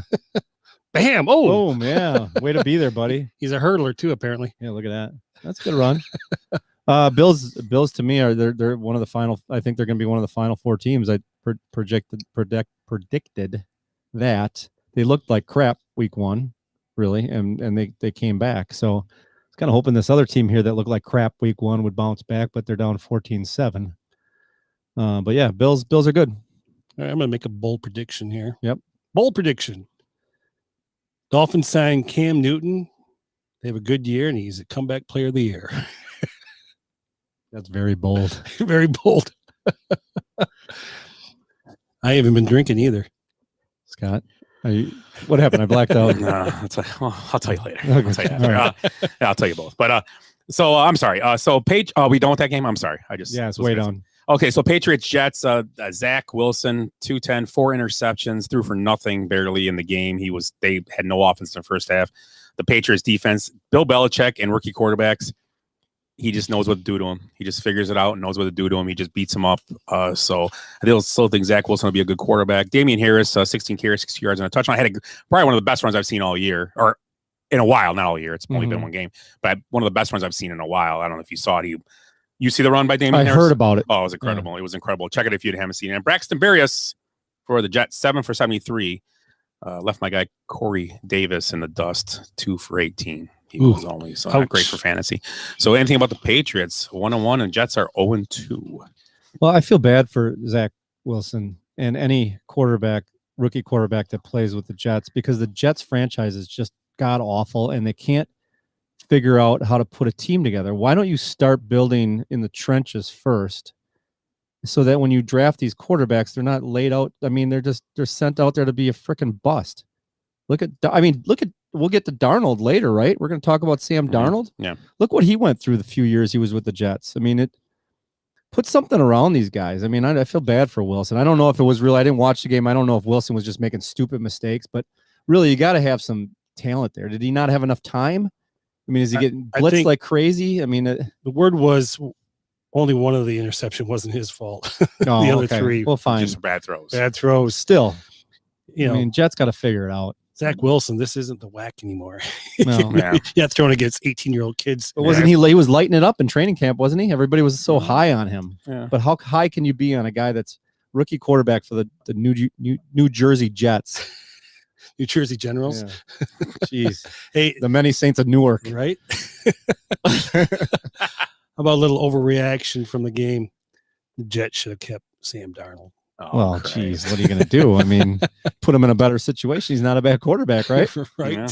Bam! Oh, yeah. Way to be there, buddy. He's a hurdler too, apparently. Yeah, look at that. That's a good run. Bills to me are they're one of the final. I think they're going to be one of the final 4 teams. I predicted that they looked like crap week 1, really, and they came back. So I was kind of hoping this other team here that looked like crap week 1 would bounce back, but they're down 14-7. But yeah, Bills are good. All right, I'm going to make a bold prediction here. Yep, bold prediction. Dolphins sign Cam Newton. They have a good year, and he's a comeback player of the year. That's very bold. Very bold. I haven't been drinking either. Scott, what happened? I blacked out. I'll tell you later. Okay. I'll tell you after. Yeah, I'll tell you both. But so I'm sorry. So we done with that game? I'm sorry. It's way down. Okay, so Patriots Jets. Zach Wilson, 210, 4 interceptions, threw for nothing barely in the game. They had no offense in the first half. The Patriots defense, Bill Belichick and rookie quarterbacks. He just knows what to do to him. He just figures it out and knows what to do to him. He just beats him up. So I still think Zach Wilson will be a good quarterback. Damian Harris, 16 carries, 60 yards, and a touchdown. I had probably one of the best runs I've seen all year, or in a while. Not all year. It's only been one game, but one of the best runs I've seen in a while. I don't know if you saw it. You see the run by Damian Harris? I heard about it. Oh, it was incredible. Yeah. It was incredible. Check it if you haven't seen it. And Braxton Berrios for the Jets, 7 for 73. Left my guy Corey Davis in the dust, 2 for 18. He was only so not great for fantasy. So anything about the Patriots, 1-1, and Jets are 0-2. Well, I feel bad for Zach Wilson and any rookie quarterback that plays with the Jets, because the Jets franchise is just god awful and they can't figure out how to put a team together. Why don't you start building in the trenches first, so that when you draft these quarterbacks, they're not laid out? I mean, they're sent out there to be a freaking bust. We'll get to Darnold later, right? We're going to talk about Sam Darnold. Yeah. Look what he went through the few years he was with the Jets. I mean, it put something around these guys. I mean, I feel bad for Wilson. I don't know if it was real. I didn't watch the game. I don't know if Wilson was just making stupid mistakes, but really, you got to have some talent there. Did he not have enough time? I mean, is he getting blitzed like crazy? I mean, the word was only one of the interception wasn't his fault. The other 3, well, fine, just bad throws. Bad throws. Still, I mean, Jets got to figure it out. Zach Wilson, this isn't the whack anymore. No. Yeah, throwing against 18-year-old kids. But wasn't he was lighting it up in training camp, wasn't he? Everybody was so high on him. Yeah. But how high can you be on a guy that's rookie quarterback for the New Jersey Jets? New Jersey Generals. Yeah. Jeez. Hey, the many saints of Newark. Right? How about a little overreaction from the game? The Jets should have kept Sam Darnold. Oh, well, geez, what are you going to do? I mean, put him in a better situation. He's not a bad quarterback, right? Right. Yeah.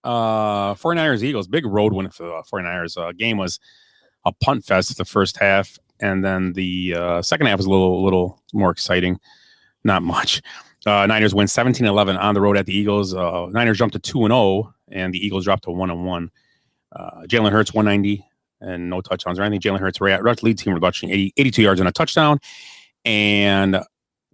49ers Eagles, big road win for the 49ers. Game was a punt fest the first half, and then the second half was a little more exciting. Not much. Niners win 17-11 on the road at the Eagles. Niners jumped to 2-0, and the Eagles dropped to 1-1. Jalen Hurts 190 and no touchdowns or anything. Jalen Hurts rushed lead team rushing 82 yards and a touchdown. And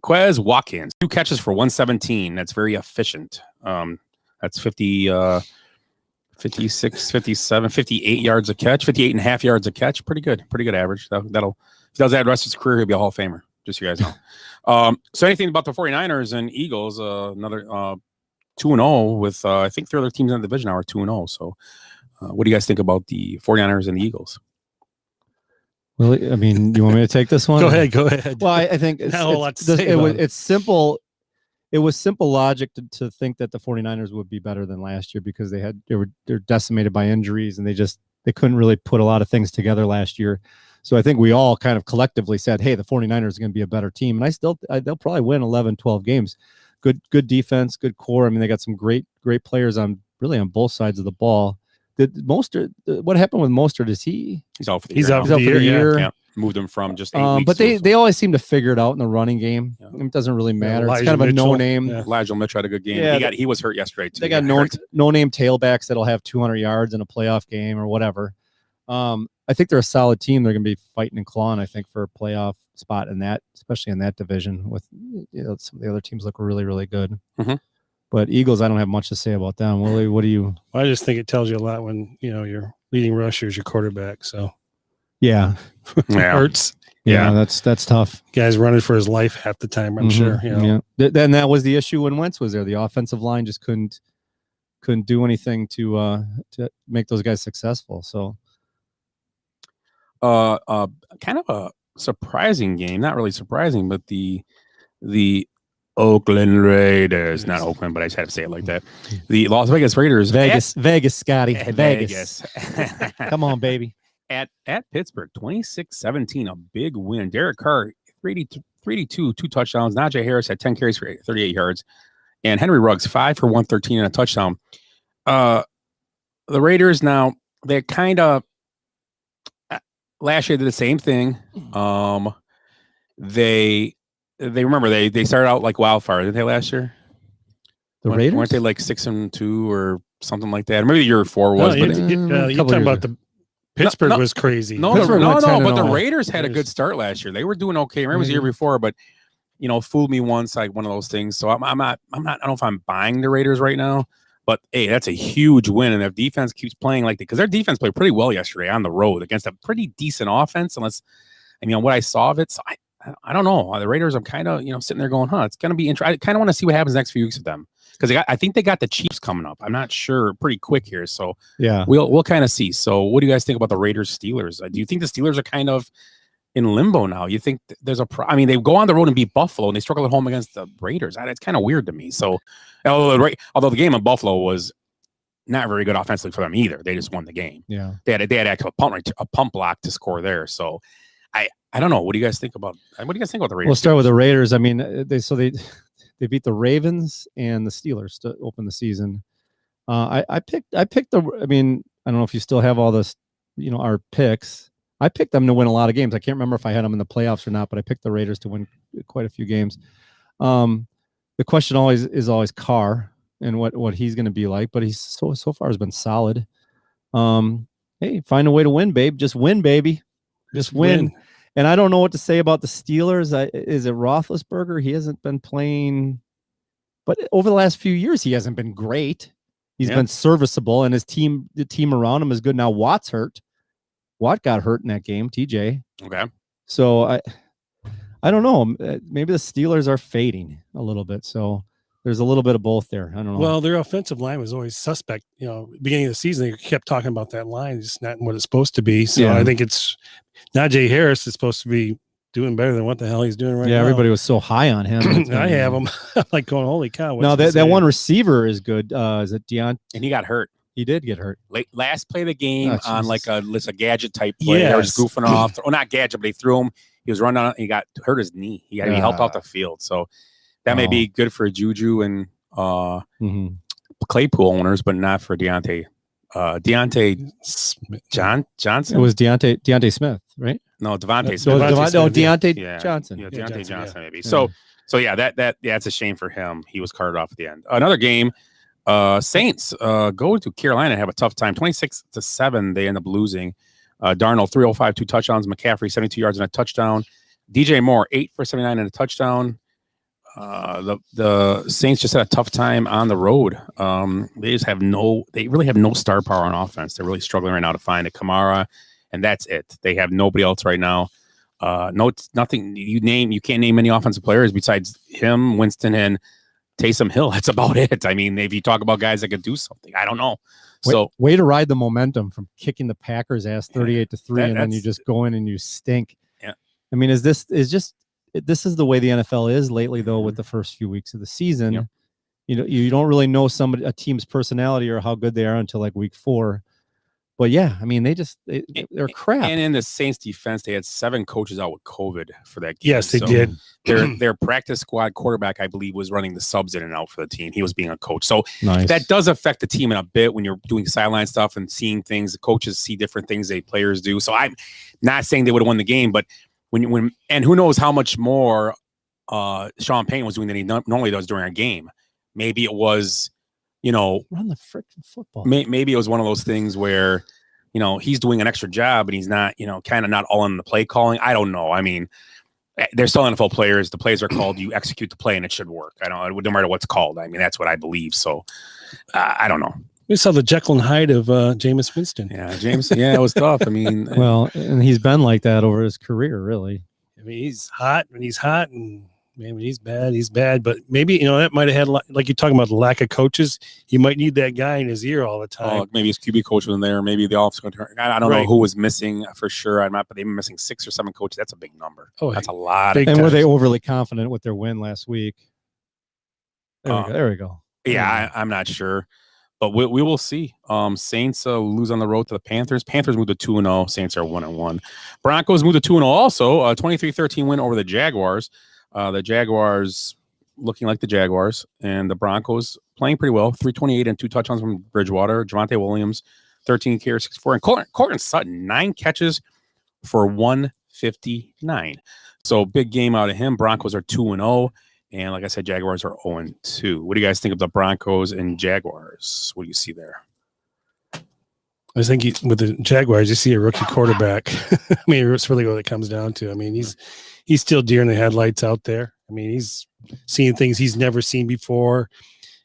Quez Watkins, 2 catches for 117. That's very efficient. That's 56, 57, 58 yards a catch, 58 and a half yards a catch. Pretty good average. If he does that the rest of his career, he'll be a Hall of Famer, just so you guys know. So anything about the 49ers and Eagles, another 2-0 with, I think 3 other teams in the division now are 2-0. So what do you guys think about the 49ers and the Eagles? Well, I mean, you want me to take this one? Go ahead. Well, I think it's simple. It was simple logic to think that the 49ers would be better than last year, because they're decimated by injuries, and they couldn't really put a lot of things together last year. So I think we all kind of collectively said, hey, the 49ers are going to be a better team. And they'll probably win 11, 12 games. Good defense, good core. I mean, they got some great players on both sides of the ball. What happened with Mostert? He's out for the year. He's out for the year. Yeah. Moved him from just 8 weeks. But they always seem to figure it out in the running game. Yeah. It doesn't really matter. It's kind of a no-name. Yeah. Elijah Mitchell had a good game. Yeah, he was hurt yesterday too. They got no-name tailbacks that'll have 200 yards in a playoff game or whatever. I think they're a solid team. They're going to be fighting and clawing, I think, for a playoff spot in that, especially in that division. With some of the other teams look really, really good. Mm-hmm. But Eagles, I don't have much to say about them. Willie, what do you? I just think it tells you a lot when your leading rusher is your quarterback. So yeah. Hurts. Yeah, that's tough. Guy's running for his life half the time, I'm sure. You know? Yeah. Then that was the issue when Wentz was there. The offensive line just couldn't do anything to make those guys successful. So kind of a surprising game, not really surprising, but the Oakland Raiders, not Oakland, but I just had to say it like that. The Las Vegas Raiders, Vegas, Scotty, Vegas. Vegas. Come on, baby. At Pittsburgh, 26-17, a big win. Derek Carr, 32, 2 touchdowns. Najee Harris had 10 carries for 38 yards. And Henry Ruggs, 5 for 113 and a touchdown. The Raiders now, they're kind of last year did the same thing. They remember they started out like wildfire, didn't they, last year? The Raiders? Weren't they like 6-2 or something like that? Or maybe the year before was. You're talking about the Pittsburgh was crazy. No, but the Raiders had a good start last year. They were doing okay. Remember it was the year before, but fooled me once, like one of those things. So I'm not. I don't know if I'm buying the Raiders right now, but hey, that's a huge win. And if defense keeps playing like that, because their defense played pretty well yesterday on the road against a pretty decent offense. Unless, what I saw of it, so I don't know. The Raiders, I'm kind of sitting there going, it's going to be interesting. I kind of want to see what happens next few weeks with them. Because I think they got the Chiefs coming up. I'm not sure, pretty quick here. So yeah, we'll kind of see. So what do you guys think about the Raiders Steelers? Do you think the Steelers are kind of in limbo now? You think there's they go on the road and beat Buffalo and they struggle at home against the Raiders. It's kind of weird to me. So although the game in Buffalo was not very good offensively for them either, they just won the game. Yeah, they had actually a pump block to score there. So I don't know. What do you guys think about the Raiders? We'll start with the Raiders. They beat the Ravens and the Steelers to open the season. I picked the. I don't know if you still have all this, our picks. I picked them to win a lot of games. I can't remember if I had them in the playoffs or not, but I picked the Raiders to win quite a few games. The question is always Carr and what he's going to be like, but he's so far has been solid. Hey, find a way to win, babe. Just win, baby. Just win. And I don't know what to say about the Steelers. Is it Roethlisberger? He hasn't been playing, but over the last few years, he hasn't been great. He's been serviceable, and the team around him is good. Now Watt's hurt. Watt got hurt in that game, TJ. Okay. So I don't know. Maybe the Steelers are fading a little bit. So there's a little bit of both there. I don't know. Well, their offensive line was always suspect. Beginning of the season, they kept talking about that line. It's not what it's supposed to be. So I think it's Najee Harris is supposed to be doing better than what the hell he's doing right now. Yeah, everybody was so high on him. I have him like going, holy cow. No, that one receiver is good. Is it Deontay? And he got hurt. He did get hurt. Last play of the game on like a gadget type play. They were just goofing off. Or not gadget, but they threw him. He was running on it. He got hurt his knee. He got to be helped out the field. So that may be good for Juju and Claypool owners, but not for Deontay. Deontay Johnson. It was Deontay Smith, right? No, Devontae Smith. Deontay Johnson. Yeah, Deontay Johnson maybe. So yeah, that's a shame for him. He was carted off at the end. Another game. Saints go to Carolina and have a tough time. 26-7, they end up losing. Darnold 305, 2 touchdowns. McCaffrey 72 yards and a touchdown. DJ Moore 8 for 79 and a touchdown. The Saints just had a tough time on the road. They really have no star power on offense. They're really struggling right now to find a Kamara, and that's it. They have nobody else right now. Nothing you can't name any offensive players besides him, Winston, and Taysom Hill. That's about it. If you talk about guys that could do something, I don't know. So way to ride the momentum from kicking the Packers ass 38-3, and then you just go in and you stink. Yeah. This is the way the NFL is lately, though, with the first few weeks of the season. Yep. You don't really know a team's personality or how good they are until like week 4. But yeah, they're crap. And in the Saints defense, they had 7 coaches out with COVID for that game. Yes, they did. Their practice squad quarterback, I believe, was running the subs in and out for the team. He was being a coach. So nice. That does affect the team in a bit when you're doing sideline stuff and seeing things. The coaches see different things they players do. So I'm not saying they would have won the game, but when who knows how much more Sean Payton was doing than he normally does during a game. Maybe it was, run the freaking football. Maybe it was one of those things where, he's doing an extra job and he's not, kind of not all in the play calling. I don't know. They're still NFL players. The plays are called. You execute the play and it should work. No matter what's called. That's what I believe. So I don't know. We saw the Jekyll and Hyde of Jameis Winston. Yeah, James. Yeah, it was tough. Well, and he's been like that over his career, really. mean, he's hot when he's hot, and man, when he's bad. But maybe, that might have had, like you're talking about the lack of coaches. He might need that guy in his ear all the time. Oh, maybe his QB coach was in there. Maybe the offense going to turn. I don't know who was missing for sure. I'm not, but they were missing 6 or 7 coaches. That's a big number. Oh, that's a lot. And were they overly confident with their win last week? There we go. Yeah, I'm not sure. But we will see. Saints lose on the road to the Panthers. Panthers moved to 2-0. Saints are 1-1. Broncos moved to 2-0 also. 23-13 win over the Jaguars. The Jaguars looking like the Jaguars. And the Broncos playing pretty well. 328 and 2 touchdowns from Bridgewater. Javonte Williams, 13 carries, 64. And Cortland Sutton, 9 catches for 159. So big game out of him. Broncos are 2-0. And like I said, Jaguars are 0-2. What do you guys think of the Broncos and Jaguars? What do you see there? I think with the Jaguars, you see a rookie quarterback. I mean, it's really what it comes down to. I mean, he's still deer in the headlights out there. I mean, he's seeing things he's never seen before.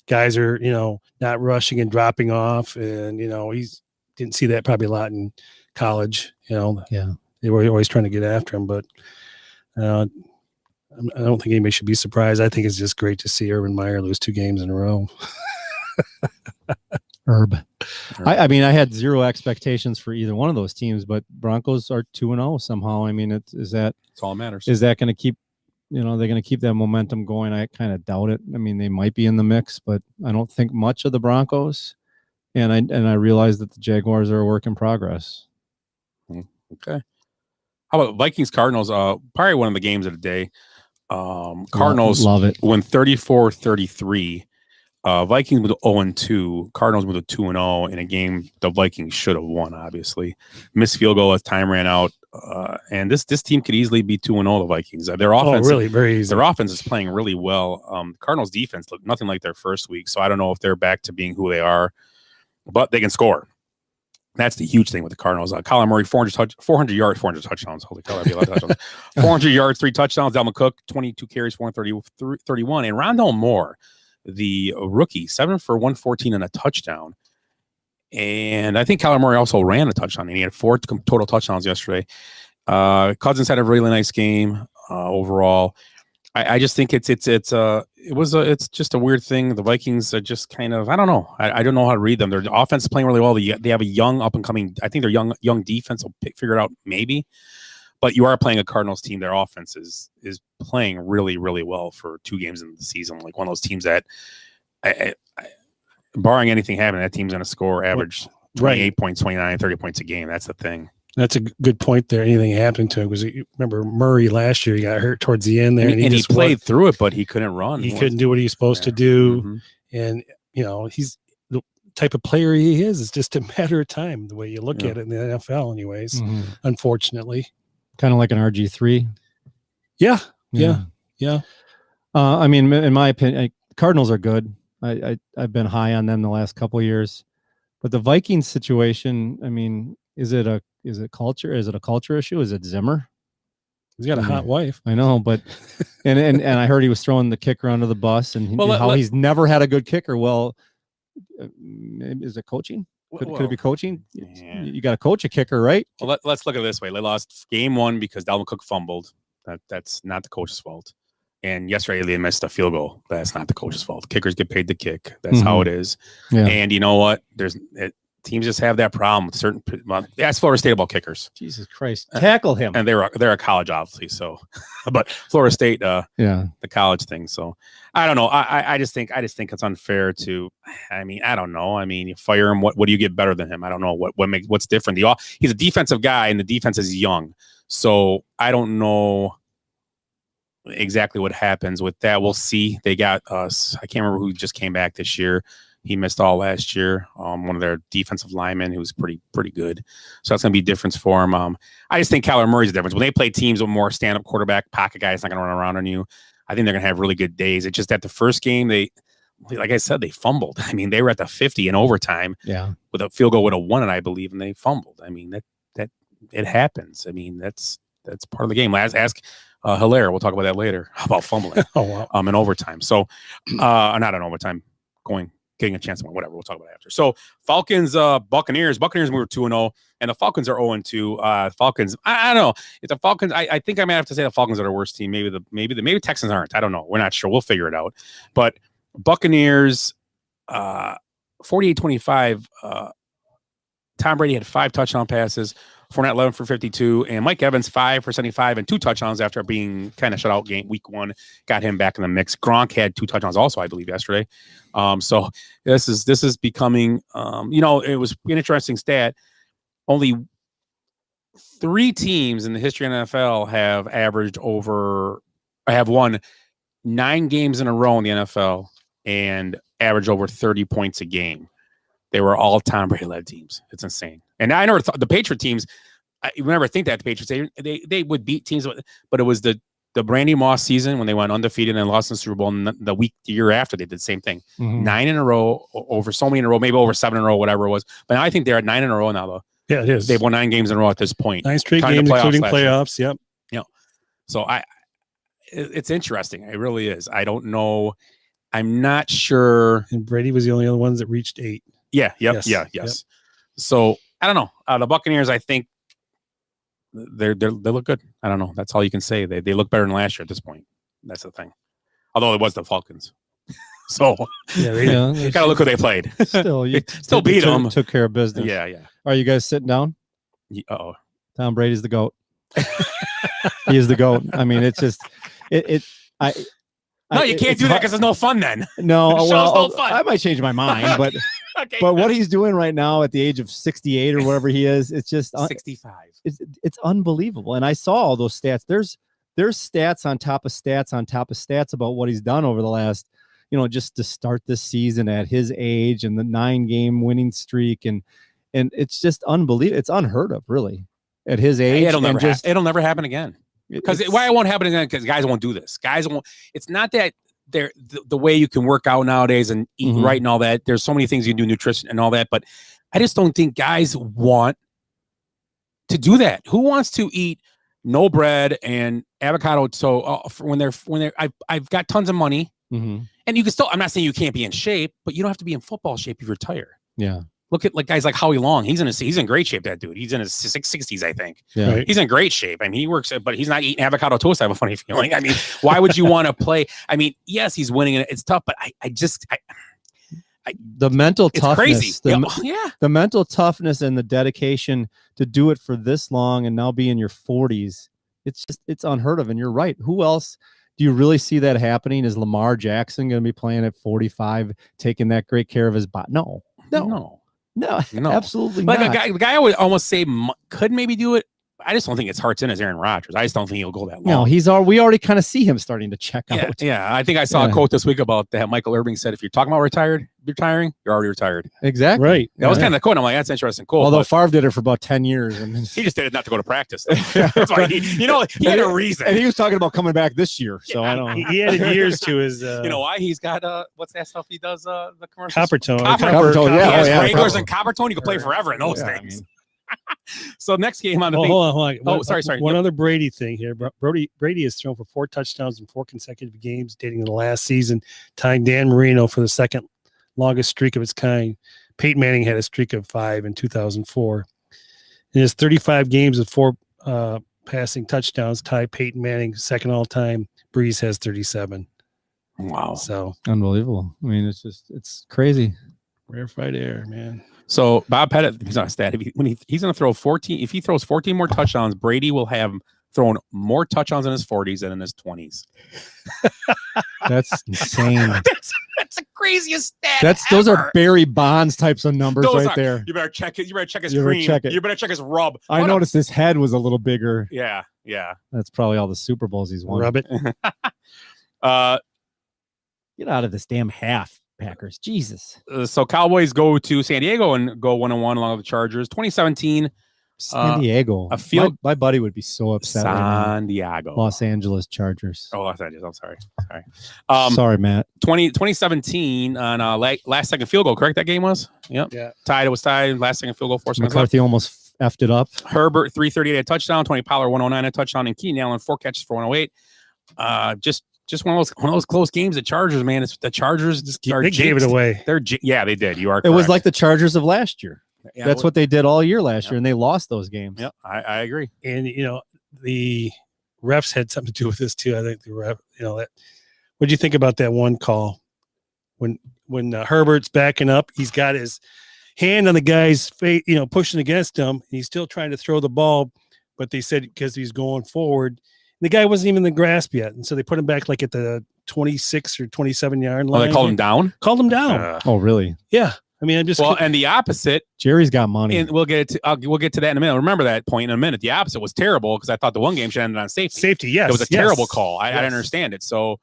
Guys are, not rushing and dropping off. And, he's didn't see that probably a lot in college. Yeah. They were always trying to get after him. But I don't think anybody should be surprised. I think it's just great to see Urban Meyer lose 2 games in a row. Herb. I mean, I had 0 expectations for either one of those teams, but Broncos are 2-0 somehow. I mean, it's all that matters. Is that going to keep, they're going to keep that momentum going? I kind of doubt it. I mean, they might be in the mix, but I don't think much of the Broncos. And I realize that the Jaguars are a work in progress. Okay. How about Vikings Cardinals? Probably one of the games of the day. Cardinals love it. Win 34-33. Vikings with 0-2. Cardinals with a 2-0 in a game the Vikings should have won, obviously. Missed field goal as time ran out. And this team could easily be 2-0, the Vikings. Their offense, really, very easy. Their offense is playing really well. Cardinals defense looked nothing like their first week, so I don't know if they're back to being who they are, but they can score. That's the huge thing with the Cardinals. Kyler Murray, 400 yards, 400 touchdowns. Holy cow, that'd be a lot of touchdowns. 400 yards, 3 touchdowns. Dalvin Cook, 22 carries, 431. And Rondale Moore, the rookie, 7 for 114 and a touchdown. And I think Kyler Murray also ran a touchdown, and he had 4 total touchdowns yesterday. Cousins had a really nice game overall. I just think it's just a weird thing. The Vikings are just kind of, I don't know. I don't know how to read them. Their offense is playing really well. They have a young up and coming. I think their young defense will figure it out maybe. But you are playing a Cardinals team. Their offense is playing really, really well for 2 games in the season. Like one of those teams that, barring anything happening, that team's going to score average 28 points, 29, 30 points a game. That's the thing. That's a good point there. Anything happening to him? Because remember Murray last year, he got hurt towards the end there, and he played through it, but he couldn't run. He couldn't do what he was supposed to do, and he's the type of player he is. It's just a matter of time the way you look at it in the NFL, anyways. Unfortunately, kind of like an RG3. Yeah. I mean, in my opinion, Cardinals are good. I've been high on them the last couple of years, but the Vikings situation. I mean, is it culture? Is it a culture issue? Is it Zimmer? He's got a hot wife. I know, but and I heard he was throwing the kicker under the bus, and he's never had a good kicker. Well, is it coaching? Could it be coaching? Yeah. You got to coach a kicker, right? Well, let's look at it this way. They lost game 1 because Dalvin Cook fumbled. That's not the coach's fault. And yesterday they missed a field goal. That's not the coach's fault. Kickers get paid to kick. That's how it is. Yeah. And you know what? Teams just have that problem with certain. Ask Florida State about kickers. Jesus Christ, tackle him. And they're a college, obviously. So, but Florida State, the college thing. So, I don't know. I just think it's unfair to. I mean, I don't know. I mean, you fire him. What do you get better than him? I don't know what's different. He's a defensive guy, and the defense is young. So I don't know exactly what happens with that. We'll see. They got us. I can't remember who just came back this year. He missed all last year. One of their defensive linemen who was pretty good. So that's going to be a difference for him. I just think Kyler Murray's a difference. When they play teams with more stand-up quarterback, pocket guy, it's not going to run around on you. I think they're going to have really good days. It's just that the first game, like I said, they fumbled. I mean, they were at the 50 in overtime with a field goal with a 1, and I believe, and they fumbled. I mean, that it happens. I mean, that's part of the game. Ask Hilaire. We'll talk about that later about fumbling. Oh, wow. In overtime. So, not in overtime, going getting a chance to win. Whatever, we'll talk about it after. So Falcons, Buccaneers. Buccaneers moved 2-0, and the Falcons are 0-2. Falcons, I don't know. If the Falcons, I think I might have to say the Falcons are the worst team. Maybe Texans aren't. I don't know. We're not sure. We'll figure it out. But Buccaneers, 48-25. Tom Brady had 5 touchdown passes. Fournette 11 for 52, and Mike Evans 5 for 75 and 2 touchdowns after being kind of shut out game week 1. Got him back in the mix. Gronk had 2 touchdowns also, I believe, yesterday. So this is becoming, it was an interesting stat. Only 3 teams in the history of the NFL have won 9 games in a row in the NFL and averaged over 30 points a game. They were all Tom Brady-led teams. It's insane. And I never thought the Patriot teams, you never think that the Patriots, they would beat teams, but it was the Randy Moss season when they went undefeated and lost in the Super Bowl. And the year after, they did the same thing. 9 in a row, over so many in a row, maybe over 7 in a row, whatever it was. But now I think they're at 9 in a row now, though. Yeah, it is. They've won 9 games in a row at this point. 9 straight games, including playoffs. Yep. So it's interesting. It really is. I don't know. I'm not sure. And Brady was the only other ones that reached 8. Yeah. Yes. Yep. So I don't know. The Buccaneers, I think they look good. I don't know. That's all you can say. They look better than last year at this point. That's the thing. Although it was the Falcons. So they gotta look who they played. Still, you still beat them. Took care of business. Yeah. Are you guys sitting down? Uh-oh. Tom Brady's the GOAT. He is the GOAT. I mean, it's just No, you can't do that because it's no fun then. No, no fun. I might change my mind, but okay, but what he's doing right now at the age of 68 or whatever he is, it's just 65. It's unbelievable. And I saw all those stats. There's stats on top of stats on top of stats about what he's done over the last, just to start this season at his age and the 9-game winning streak, and it's just unbelievable. It's unheard of, really, at his age. It'll never happen again. Because why it won't happen again? Because guys won't do this. Guys won't. It's not that they're the way you can work out nowadays and eat right and all that. There's so many things you can do, nutrition and all that. But I just don't think guys want to do that. Who wants to eat no bread and avocado? So when they're, I've got tons of money, and you can still. I'm not saying you can't be in shape, but you don't have to be in football shape if you retire. Yeah. Look at guys like Howie Long. He's in great shape. That dude. He's in his 60s, I think. Yeah. Right. He's in great shape. I mean, he works, but he's not eating avocado toast. I have a funny feeling. I mean, why would you want to play? I mean, yes, he's winning, and it's tough. But the mental it's toughness, crazy. The mental toughness and the dedication to do it for this long and now be in your 40s. It's unheard of. And you're right. Who else do you really see that happening? Is Lamar Jackson going to be playing at 45, taking that great care of his body? No, absolutely not. Like the guy I would almost say could maybe do it. I just don't think his heart's in as Aaron Rodgers. I just don't think he'll go that long. No, we already kind of see him starting to check out. Yeah, I think I saw a quote this week about that. Michael Irving said, if you're talking about retiring, you're already retired. Exactly. Right. That was kind of the quote. I'm like, that's interesting. Cool. Although Favre did it for about 10 years. And he just did it not to go to practice. That's why he had a reason. And he was talking about coming back this year. So I don't know. He added years to his. You know why? He's got, what's that stuff he does, the commercials? Copper tone. Coppertone, He has yeah. regulars and copper tone. You can play forever in those things. So next game on the hold on. Oh, sorry. One other Brady thing here. Brady has thrown for 4 touchdowns in 4 consecutive games dating to the last season, tying Dan Marino for the second longest streak of its kind. Peyton Manning had a streak of 5 in 2004. In his 35 games of 4 passing touchdowns, tied Peyton Manning second all time. Breeze has 37. Wow. So unbelievable. I mean, it's crazy. Rarefied air, man. So Bob Pettit, he's not a stat. He's going to throw 14. If he throws 14 more touchdowns, Brady will have thrown more touchdowns in his 40s than in his 20s. That's insane. That's the craziest stat. Those are Barry Bonds types of numbers there. You better check it. You better check his You better cream. check it. You better check his rub. I noticed his head was a little bigger. Yeah. That's probably all the Super Bowls he's won. Rub it. Get out of this damn half, Packers. Jesus. So Cowboys go to San Diego and go 1-1 along with the Chargers. 2017. San Diego. A field. My buddy would be so upset. San Diego. Los Angeles Chargers. Oh, Los Angeles. I'm sorry. Sorry, Matt. 2017 on last second field goal. Correct? That game was. Yep. Yeah. Tied. It was tied. Last second field goal. 4 seconds left. McCarthy almost effed it up. Herbert 338 a touchdown. Tony Pollard 109 a touchdown, and Keenan Allen 4 catches for 108. Just just one of those close games. The Chargers, man, it's the Chargers. They gave it away. Yeah, they did. You are. It was like the Chargers of last year. Yeah, that's what they did all year last year, and they lost those games. Yep, I agree. And the refs had something to do with this too. I think the ref, that. What do you think about that one call when Herbert's backing up? He's got his hand on the guy's face, pushing against him, and he's still trying to throw the ball, but they said because he's going forward, the guy wasn't even in the grasp yet, and so they put him back like at the 26 or 27 yard line. Oh, they called him down. Called him down. Oh, really? Yeah. I mean, and the opposite. Jerry's got money, and we'll get to that in a minute. Remember that point in a minute. The opposite was terrible because I thought the one game should end on safety. Safety, yes, it was a terrible call. I didn't understand it. So,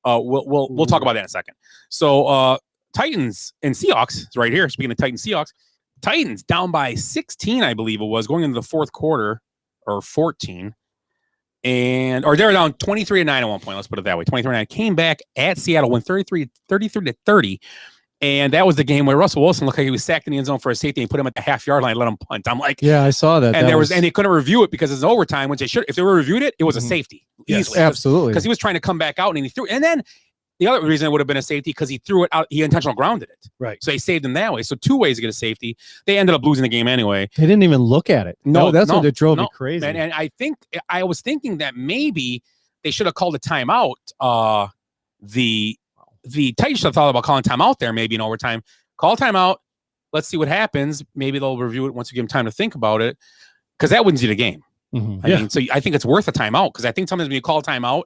we'll talk about that in a second. So, Titans and Seahawks is right here. Speaking of Titans, Seahawks, Titans down by 16, I believe it was going into the fourth quarter, or 14, or they were down 23-9 at one point. Let's put it that way. 23-9 came back at Seattle, went 33-30. And that was the game where Russell Wilson looked like he was sacked in the end zone for a safety and put him at the half-yard line, let him punt. I'm like, yeah, I saw that. And and they couldn't review it because it's overtime. Which they should, if they were reviewed it, it was a safety. Yes, easily. absolutely. Because he was trying to come back out and he threw. And then the other reason it would have been a safety because he threw it out. He intentional grounded it. Right. So they saved him that way. So two ways to get a safety. They ended up losing the game anyway. They didn't even look at it. No, that's what it drove me crazy. And I was thinking that maybe they should have called a timeout. The Titans should have thought about calling timeout there, maybe in overtime. Call timeout. Let's see what happens. Maybe they'll review it once you give them time to think about it, because that wins you the game. Mm-hmm. I mean, so I think it's worth a timeout, because I think sometimes when you call timeout,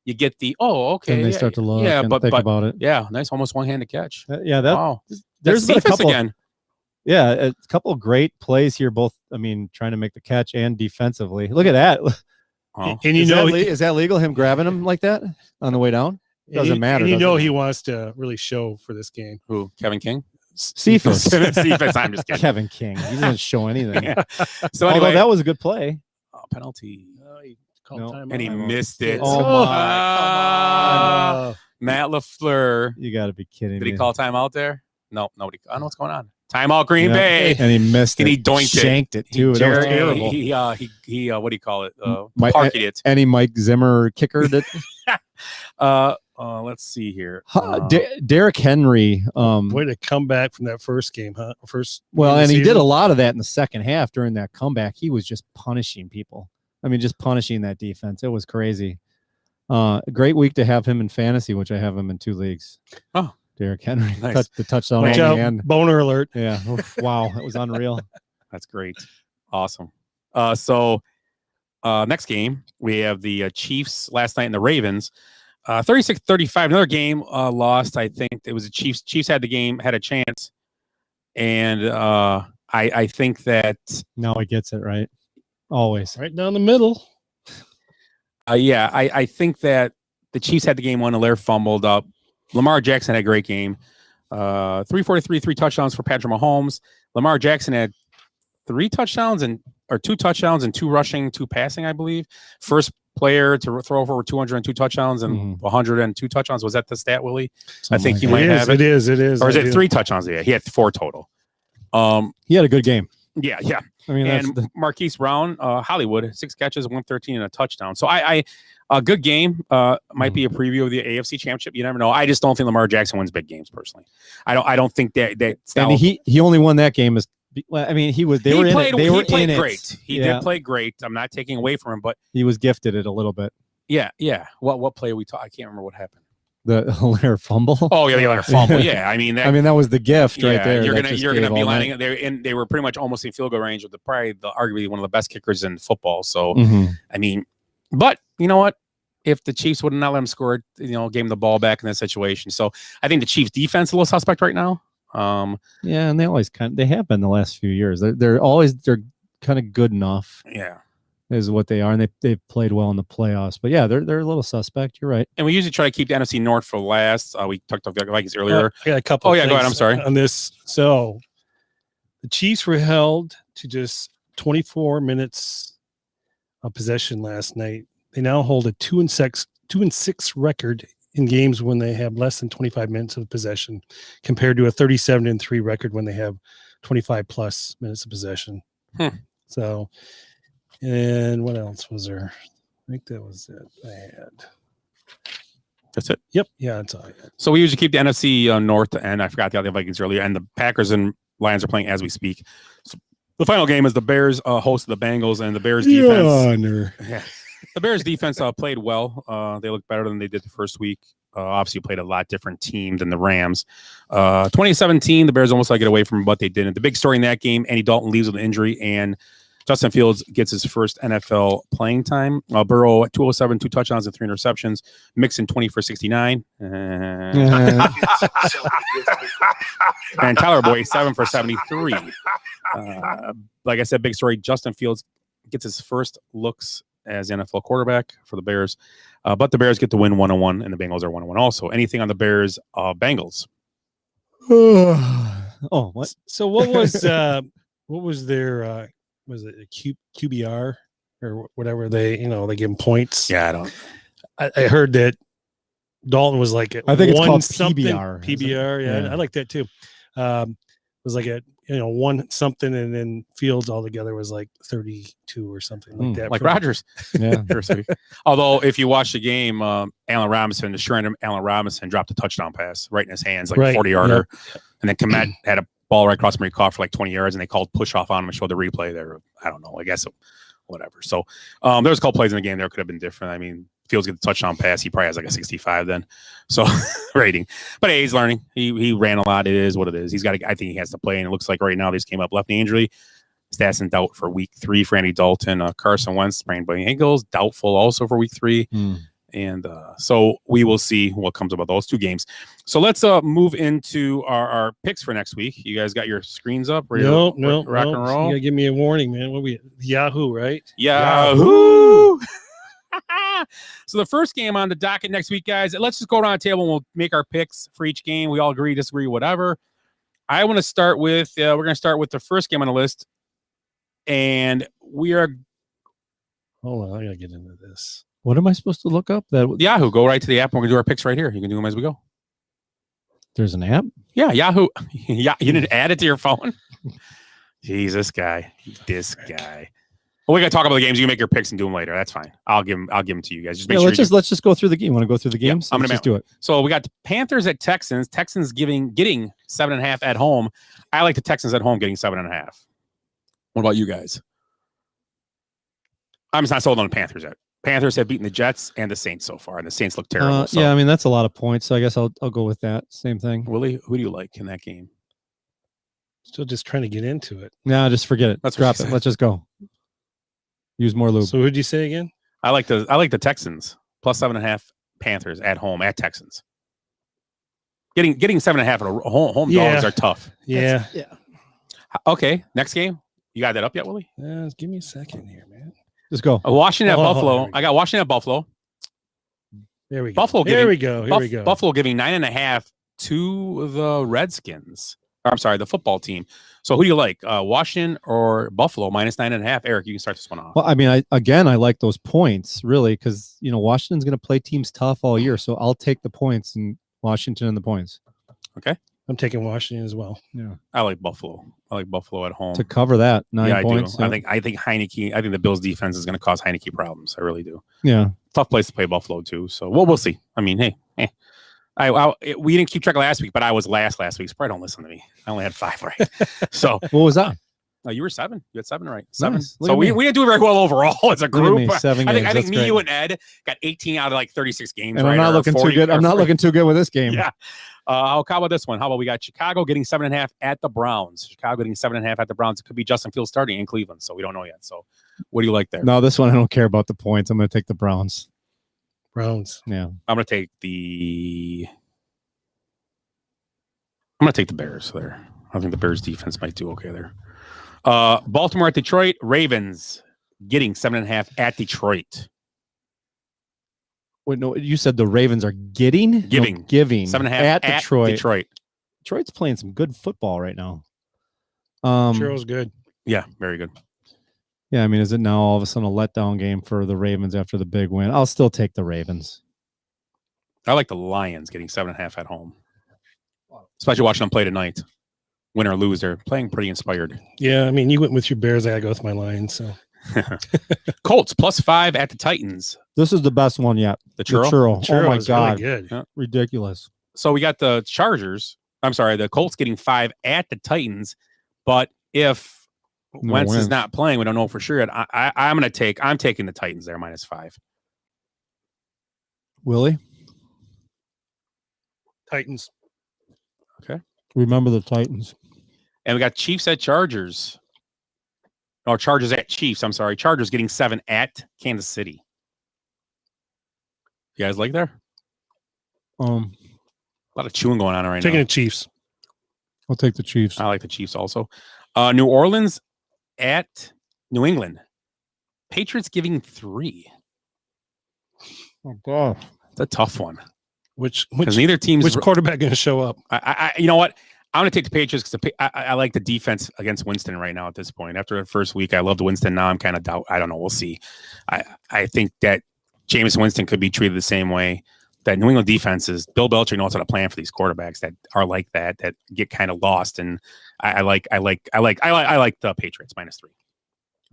you get the okay. And they start to look and think about it. Yeah, nice, almost one-handed catch. Wow. There's been a couple again. Yeah, a couple of great plays here. Both, I mean, trying to make the catch and defensively. Look at that. Oh. And is that legal? Him grabbing him like that on the way down? Doesn't matter. And he wants to really show for this game. Who? Kevin King? Cephas. Cephas, I'm just kidding. Kevin King. He doesn't show anything. Yeah. So anyway, that was a good play. Penalty. He called time And he out. missed it. Oh, my. Matt LaFleur. You got to be kidding me. Did he call timeout there? No, nobody. I don't know what's going on. Timeout Green Bay. And he missed it. He doinked Shanked it, too. That was terrible. He what do you call it? Parked it. Any Mike Zimmer kicker that let's see here. Derrick Henry. Way to come back from that first game, huh? And he did a lot of that in the second half during that comeback. He was just punishing people. I mean, just punishing that defense. It was crazy. Great week to have him in fantasy, which I have him in 2 leagues. Oh, Derrick Henry. Nice. The touchdown Watch at out, the end. boner alert. Yeah. Wow. That was unreal. That's great. Awesome. So next game, we have the Chiefs last night and the Ravens. 36-35, another game lost. I think it was the Chiefs. Chiefs had the game, had a chance. And I think that now he gets it right. Always. Right down the middle. I think that the Chiefs had the game won. Allaire fumbled up. Lamar Jackson had a great game. 343, 3 touchdowns for Patrick Mahomes. Lamar Jackson had 2 touchdowns and 2 rushing, 2 passing, I believe. First player to throw for over 202 touchdowns and 102 touchdowns. Was that the stat, Willie? I think you might have it. It is. Or is it 3 touchdowns? Yeah, he had 4 total. He had a good game. Yeah. I mean, and Marquise Brown, Hollywood, 6 catches, 113 and a touchdown. So a good game. Might be a preview of the AFC Championship. You never know. I just don't think Lamar Jackson wins big games personally. I don't think that. And he only won that game I mean, he was. They were in it. They were in it. Great. He did play great. I'm not taking away from him, but he was gifted it a little bit. Yeah. What play we I can't remember what happened. The Allaire fumble. Oh yeah, the Allaire fumble. Yeah, I mean that was the gift right there. You're gonna be lining there, and they were pretty much almost in field goal range with arguably one of the best kickers in football. So I mean, but you know what? If the Chiefs would not let him score, gave him the ball back in that situation. So I think the Chiefs defense is a little suspect right now. Yeah, and they always they have been the last few years. They're kind of good enough. Yeah. Is what they are, and they've played well in the playoffs. But yeah, they're a little suspect. You're right. And we usually try to keep the NFC North for last. We talked about the Vikings earlier. I got a couple. Oh yeah, go ahead. I'm sorry on this. So the Chiefs were held to just 24 minutes of possession last night. They now hold a 2-6 record in games when they have less than 25 minutes of possession, compared to a 37-3 record when they have 25 plus minutes of possession. So. And what else was there? I think that was it I had. That's it. Yep. Yeah, that's all I got. So we usually keep the NFC North, and I forgot the other Vikings earlier, and the Packers and Lions are playing as we speak. So the final game is the Bears host the Bengals, and the Bears defense. Yeah. The Bears defense played well. They looked better than they did the first week. Obviously played a lot different team than the Rams. 2017, the Bears almost get away from what they did. And the big story in that game, Andy Dalton leaves with an injury, and Justin Fields gets his first NFL playing time. Burrow at 207, 2 touchdowns and 3 interceptions. Mixon 20 for 69. And Tyler Boyd 7 for 73. Like I said, big story. Justin Fields gets his first looks as NFL quarterback for the Bears. But the Bears get to win 1-1, and the Bengals are 1-1 also. Anything on the Bears Bengals? Oh, what? So what was their was it a QBR or whatever they they give them points? Yeah, I don't. I heard that Dalton was like I think it's called something, PBR. PBR, yeah, I like that too. It was like a 1 something, and then Fields altogether was like 32 or something like that. Like Rodgers. Yeah. Although if you watch the game, Allen Robinson dropped a touchdown pass right in his hands, like a 40-yarder. Yep. And then Komet had a ball right across Murray caught for like 20 yards, and they called push off on him and showed the replay there. I don't know. I guess whatever. So there's a couple plays in the game there could have been different. I mean, Fields gets a touchdown pass. He probably has like a 65 then. So rating. But hey, he's learning. He ran a lot. It is what it is. I think he has to play. And it looks like right now they just came up left knee injury. Stats in doubt for week 3 for Andy Dalton. Carson Wentz sprained by ankles. Doubtful also for week 3. And so we will see what comes about those 2 games. So let's move into our picks for next week. You guys got your screens up? Ready to rock and roll? You gotta give me a warning, man. What we Yahoo, right? Yahoo! So the first game on the docket next week, guys, let's just go around the table and we'll make our picks for each game. We all agree, disagree, whatever. I want to start with, we're going to start with the first game on the list. And we are. Hold on, I got to get into this. What am I supposed to look up? That Yahoo. Go right to the app. And we're going to do our picks right here. You can do them as we go. There's an app? Yeah, Yahoo. Yeah, you didn't add it to your phone? Jesus, this guy. Well, we got to talk about the games. You can make your picks and do them later. That's fine. I'll give them to you guys. Just make sure. Let's just go through the game. Want to go through the games? Yeah, I'm gonna do it. So we got the Panthers at Texans. Texans getting 7.5 at home. I like the Texans at home getting 7.5. What about you guys? I'm just not sold on the Panthers yet. Panthers have beaten the Jets and the Saints so far, and the Saints look terrible. Yeah, I mean that's a lot of points. So I guess I'll go with that. Same thing. Willie, who do you like in that game? Still just trying to get into it. No, just forget it. Let's drop it. Let's just go. Use more lube. So who'd you say again? I like the Texans plus 7.5 Panthers at home at Texans. Getting 7.5 at home dogs are tough. Yeah. Okay, next game. You got that up yet, Willie? Give me a second here, man. Just go. Washington at Buffalo. I got Washington at Buffalo. There we go. Buffalo. Here we go. Buffalo giving 9.5 to the Redskins. Or, I'm sorry, the football team. So who do you like? Washington or Buffalo minus 9.5? Eric, you can start this one off. Well, I mean, I like those points really because Washington's going to play teams tough all year. So I'll take the points and Washington and the points. Okay. I'm taking Washington as well. Yeah. I like Buffalo. I like Buffalo at home to cover that 9 points. I do. I think Heineke. I think the Bills' defense is going to cause Heineke problems. I really do. Yeah. Tough place to play Buffalo too. So we'll see. I mean, hey. We didn't keep track last week, but I was last week. So probably don't listen to me. I only had 5 right. So what was that? You were 7. You had 7 right. 7. Nice. So we didn't do very well overall as a group. 7 I think me, you and Ed got 18 out of like 36 games. And right, I'm not looking too good. I'm not looking too good with this game. Yeah. How about this one? How about we got Chicago getting 7.5 at the Browns? Chicago getting 7.5 at the Browns. It could be Justin Fields starting in Cleveland, so we don't know yet. So what do you like there? No, this one I don't care about the points. I'm going to take the Browns. Yeah. I'm going to take the Bears there. I think the Bears defense might do okay there. Baltimore at Detroit. Ravens getting 7.5 at Detroit. Wait, no, you said the Ravens are giving 7.5 at Detroit. Detroit. Detroit's playing some good football right now. Sure was good. Yeah, very good. Yeah, I mean, is it now all of a sudden a letdown game for the Ravens after the big win? I'll still take the Ravens. I like the Lions getting 7.5 at home. Especially watching them play tonight. Win or lose, they're playing pretty inspired. Yeah, I mean, you went with your Bears. I got to go with my Lions. So Colts plus 5 at the Titans. This is the best one yet. The churro? Oh my is God. really good. Yeah. Ridiculous. So we got the the Colts getting 5 at the Titans. But if Wentz is not playing, we don't know for sure. I'm taking the Titans there -5. Willie? Titans. Okay. Remember the Titans. And we got Chiefs at Chargers. Or Chargers at Chiefs. I'm sorry. Chargers getting 7 at Kansas City. You guys like there? A lot of chewing going on right Taking now. the Chiefs. I'll take the Chiefs. I like the Chiefs also. New Orleans at New England. Patriots giving 3. Oh God. It's a tough one. Which neither team's which quarterback going to show up? You know what? I'm going to take the Patriots because I like the defense against Winston right now at this point. After the first week, I loved Winston. Now I'm kind of doubt. I don't know. We'll see. I think that Jameis Winston could be treated the same way that New England defense is. Bill Belichick knows how to plan for these quarterbacks that are like that get kind of lost. And I like the Patriots -3.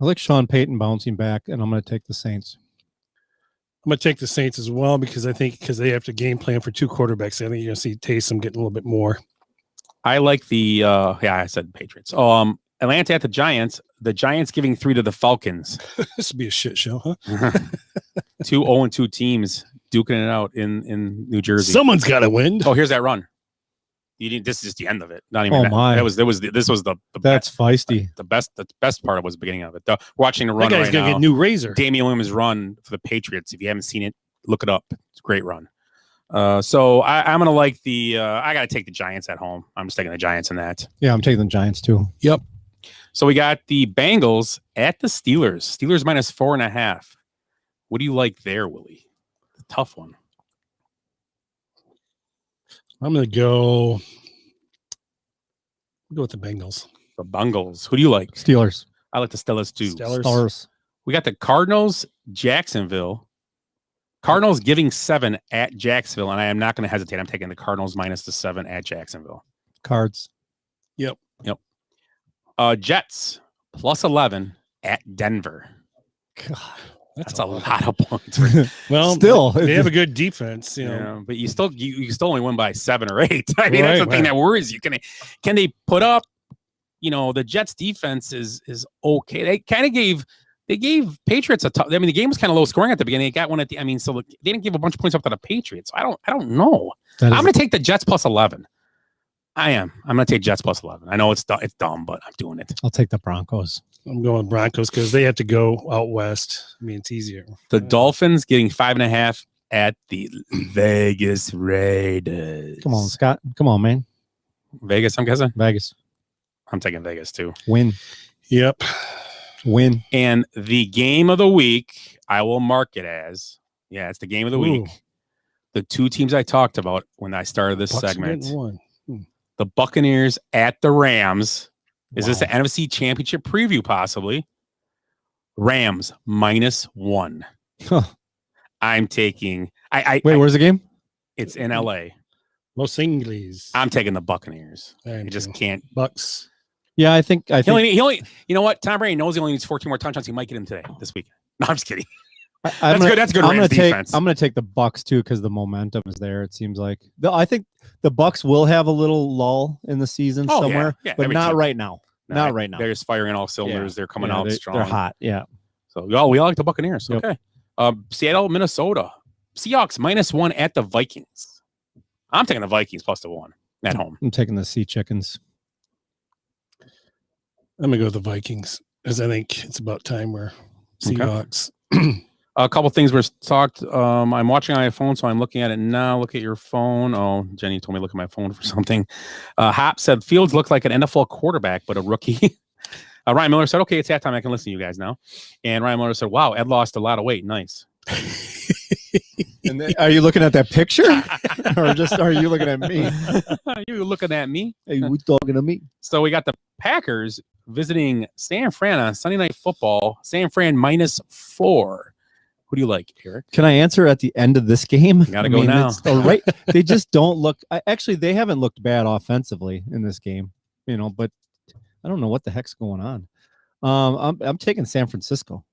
I like Sean Payton bouncing back, and I'm going to take the Saints. I'm going to take the Saints as well because they have to game plan for 2 quarterbacks. I think you're going to see Taysom getting a little bit more. I like the I said Patriots. Atlanta at the Giants. The Giants giving 3 to the Falcons. This would be a shit show, huh? 2 0-2 teams duking it out in New Jersey. Someone's got to win. Oh, here's that run. This is just the end of it. Not even Oh that. my. This was the That's feisty. The best part was the beginning of it. Watching the run That guy's right going to now. get new razor. Damian Williams' run for the Patriots. If you haven't seen it, look it up. It's a great run. So I'm going to like I got to take the Giants at home. I'm just taking the Giants in that. Yeah, I'm taking the Giants too. Yep. So we got the Bengals at the Steelers. Steelers -4.5. What do you like there, Willie? Tough one. I'm going to go with the Bengals. The Bengals. Who do you like? Steelers. I like the Steelers too. Steelers. We got the Cardinals, Jacksonville. Cardinals giving 7 at Jacksonville, and I am not going to hesitate. I'm taking the Cardinals -7 at Jacksonville. Cards. Yep. Jets +11 at Denver. God, that's a lot of points. Well, still, they have a good defense, you know. Yeah, but you still only win by 7 or 8. I mean, that's the thing that worries you. Can they put up? The Jets defense is okay. They kind of gave Patriots a tough. I mean, the game was kind of low scoring at the beginning. They got one at the. I mean, so they didn't give a bunch of points up to the Patriots. I don't know. I'm going to take the Jets +11. I am. I'm going to take Jets +11. I know it's dumb, but I'm doing it. I'll take the Broncos. I'm going Broncos because they have to go out west. I mean, it's easier. The Dolphins getting 5.5 at the Vegas Raiders. Come on, Scott. Come on, man. Vegas, I'm guessing? Vegas. I'm taking Vegas too. Win. Yep. Win. And the game of the week, I will mark it as, it's the game of the week. The 2 teams I talked about when I started this segment. The Buccaneers at the Rams. Is this an NFC Championship preview, possibly? Rams -1. Huh. I'm taking. Wait, where's the game? It's in LA. Los Angeles. I'm taking the Buccaneers. You just can't. Bucks. Yeah, I think. He only. You know what? Tom Brady knows he only needs 14 more touchdowns. He might get him today, this week. No, I'm just kidding. That's good. That's good. Rams defense. I'm going to take the Bucks too because the momentum is there. It seems like I think the Bucks will have a little lull in the season somewhere, but not right now. Not right now. They're just firing on all cylinders. They're coming out strong. They're hot. Yeah. So we all like the Buccaneers. Yep. Okay. Seattle, Minnesota. Seahawks -1 at the Vikings. I'm taking the Vikings +1 at home. I'm taking the Sea Chickens. I'm going to go with the Vikings because I think it's about time we're Seahawks. Okay. A couple things were talked. I'm watching on my phone, so I'm looking at it now. Look at your phone. Oh, Jenny told me to look at my phone for something. Hop said Fields looked like an NFL quarterback, but a rookie. Ryan Miller said, okay, it's halftime. I can listen to you guys now. And Ryan Miller said, wow, Ed lost a lot of weight. Nice. And then, are you looking at that picture? Or just are you looking at me? Are you looking at me? Hey, you talking to me? So we got the Packers visiting San Fran on Sunday Night Football. San Fran -4. Who do you like, Eric? Can I answer at the end of this game? You gotta go now. Right. They just don't look. Actually, they haven't looked bad offensively in this game, but I don't know what the heck's going on. I'm taking San Francisco.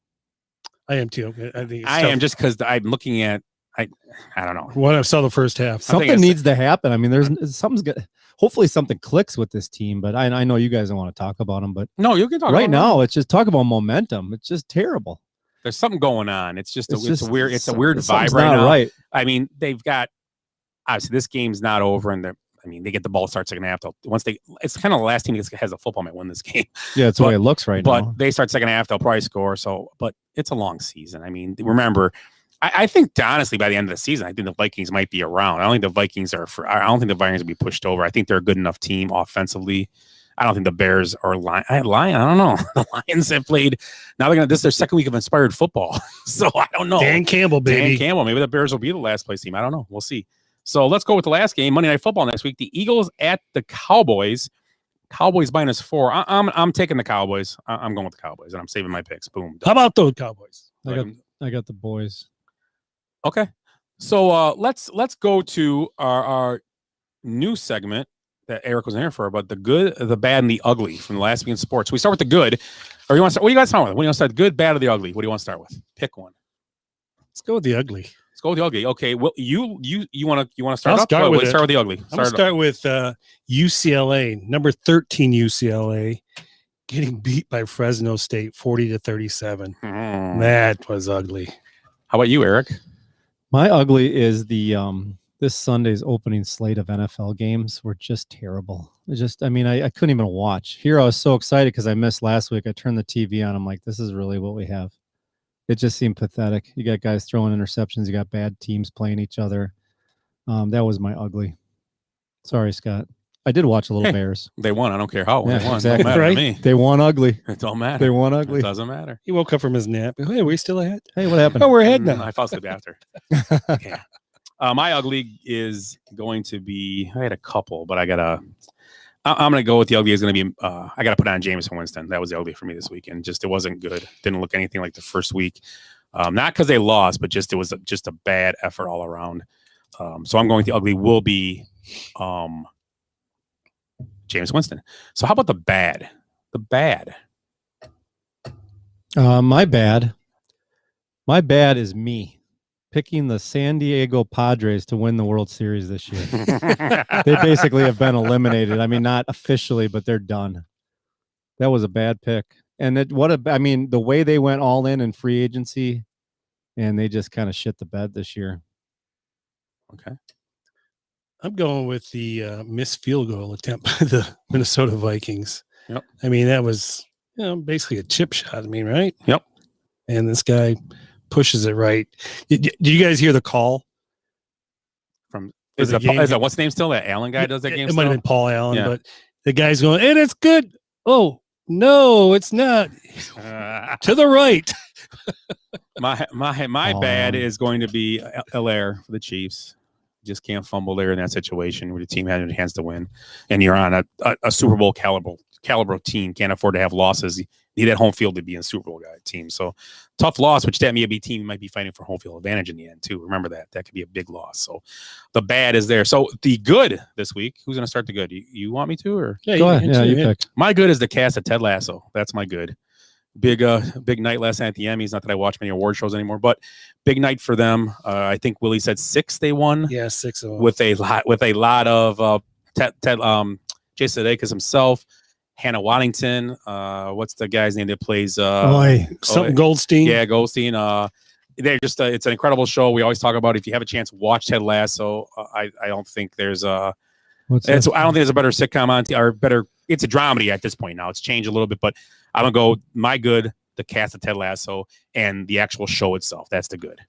I am too. I think it's I tough. am just because I'm looking at. I don't know. When I saw the first half, Something needs to happen. I mean, there's something's good. Hopefully, something clicks with this team. But I know you guys don't want to talk about them. But no, you can talk right about now. them. It's just talk about momentum. It's just terrible. There's something going on. It's just it's a weird vibe something's right not now. right. I mean, they've got obviously this game's not over, and they get the ball start second half. It's kind of the last team that has a football might win this game. Yeah, it's the way it looks right now. But they start second half, they'll probably score. So, but it's a long season. I mean, remember, I think honestly, by the end of the season, I think the Vikings might be around. I don't think the Vikings will be pushed over. I think they're a good enough team offensively. I don't think the Bears are lying. I don't know. The Lions have played. Now this is their second week of inspired football. So I don't know. Dan Campbell, baby. Dan Campbell. Maybe the Bears will be the last place team. I don't know. We'll see. So let's go with the last game, Monday Night Football next week. The Eagles at the Cowboys. Cowboys -4. I'm taking the Cowboys. I'm going with the Cowboys, and I'm saving my picks. Boom. How about those Cowboys? I got the boys. Okay. So let's go to our new segment that Eric was in here for, about the good, the bad, and the ugly from the last week in sports. We start with the good. Or you want to start? What do you guys start with? What do you want to start? Good, bad, or the ugly? What do you want to start with? Pick one. Let's go with the ugly. Let's go with the ugly. Okay. Well, you want to start I'll up? start with it. Start with the ugly. I'm going to start with UCLA, number 13 UCLA, getting beat by Fresno State 40-37. That was ugly. How about you, Eric? My ugly is the this Sunday's opening slate of NFL games were just terrible. I couldn't even watch. Here I was so excited because I missed last week. I turned the TV on. I'm like, this is really what we have. It just seemed pathetic. You got guys throwing interceptions. You got bad teams playing each other. That was my ugly. Sorry, Scott. I did watch a little Bears. They won. I don't care how. Yeah, They won. exactly. Don't matter Right? to me. They won ugly. It don't matter. They won ugly. It doesn't matter. He woke up from his nap. Hey, are we still ahead? Hey, what happened? Oh, we're ahead now. I fell asleep after. Okay. My ugly is going to be. I had a couple, but I'm going to go with the ugly. Is going to be. I got to put on Jameson Winston. That was the ugly for me this weekend. Just it wasn't good. Didn't look anything like the first week. Not because they lost, but just it was just a bad effort all around. So I'm going with the ugly. Will be James Winston. So how about the bad? The bad. My bad. My bad is me picking the San Diego Padres to win the World Series this year. They basically have been eliminated. I mean, not officially, but they're done. That was a bad pick. And the way they went all in free agency, and they just kind of shit the bed this year. Okay. I'm going with the missed field goal attempt by the Minnesota Vikings. Yep. I mean, that was basically a chip shot. I mean, right? Yep. And this guy pushes it right. Did you guys hear the call? Is that what's the name still? That Allen guy does that game. It might have been Paul Allen, Yeah. but the guy's going, and it's good. Oh no, it's not. To the right. My bad is going to be Allaire for the Chiefs. Just can't fumble there in that situation where the team had a chance to win, and you're on a Super Bowl caliber team. Can't afford to have losses. You need that home field to be a Super Bowl team. So tough loss, which that may be a team might be fighting for home field advantage in the end too. Remember that could be a big loss. So the bad is there. So the good this week. Who's going to start the good? You want me to or go ahead? Yeah, you pick. My good is the cast of Ted Lasso. That's my good. Big night last night at the Emmys. Not that I watch many award shows anymore, but big night for them. I think Willie said 6 they won. Yeah, 6 of them. With a lot of Jason Sudeikis himself, Hannah Waddington. What's the guy's name that plays? Goldstein. Yeah, Goldstein. They're just it's an incredible show. We always talk about if you have a chance, watch Ted Lasso. I don't think there's I don't think there's a better sitcom on or better. It's a dramedy at this point now. It's changed a little bit, but I'm gonna go my good, the cast of Ted Lasso, and the actual show itself. That's the good.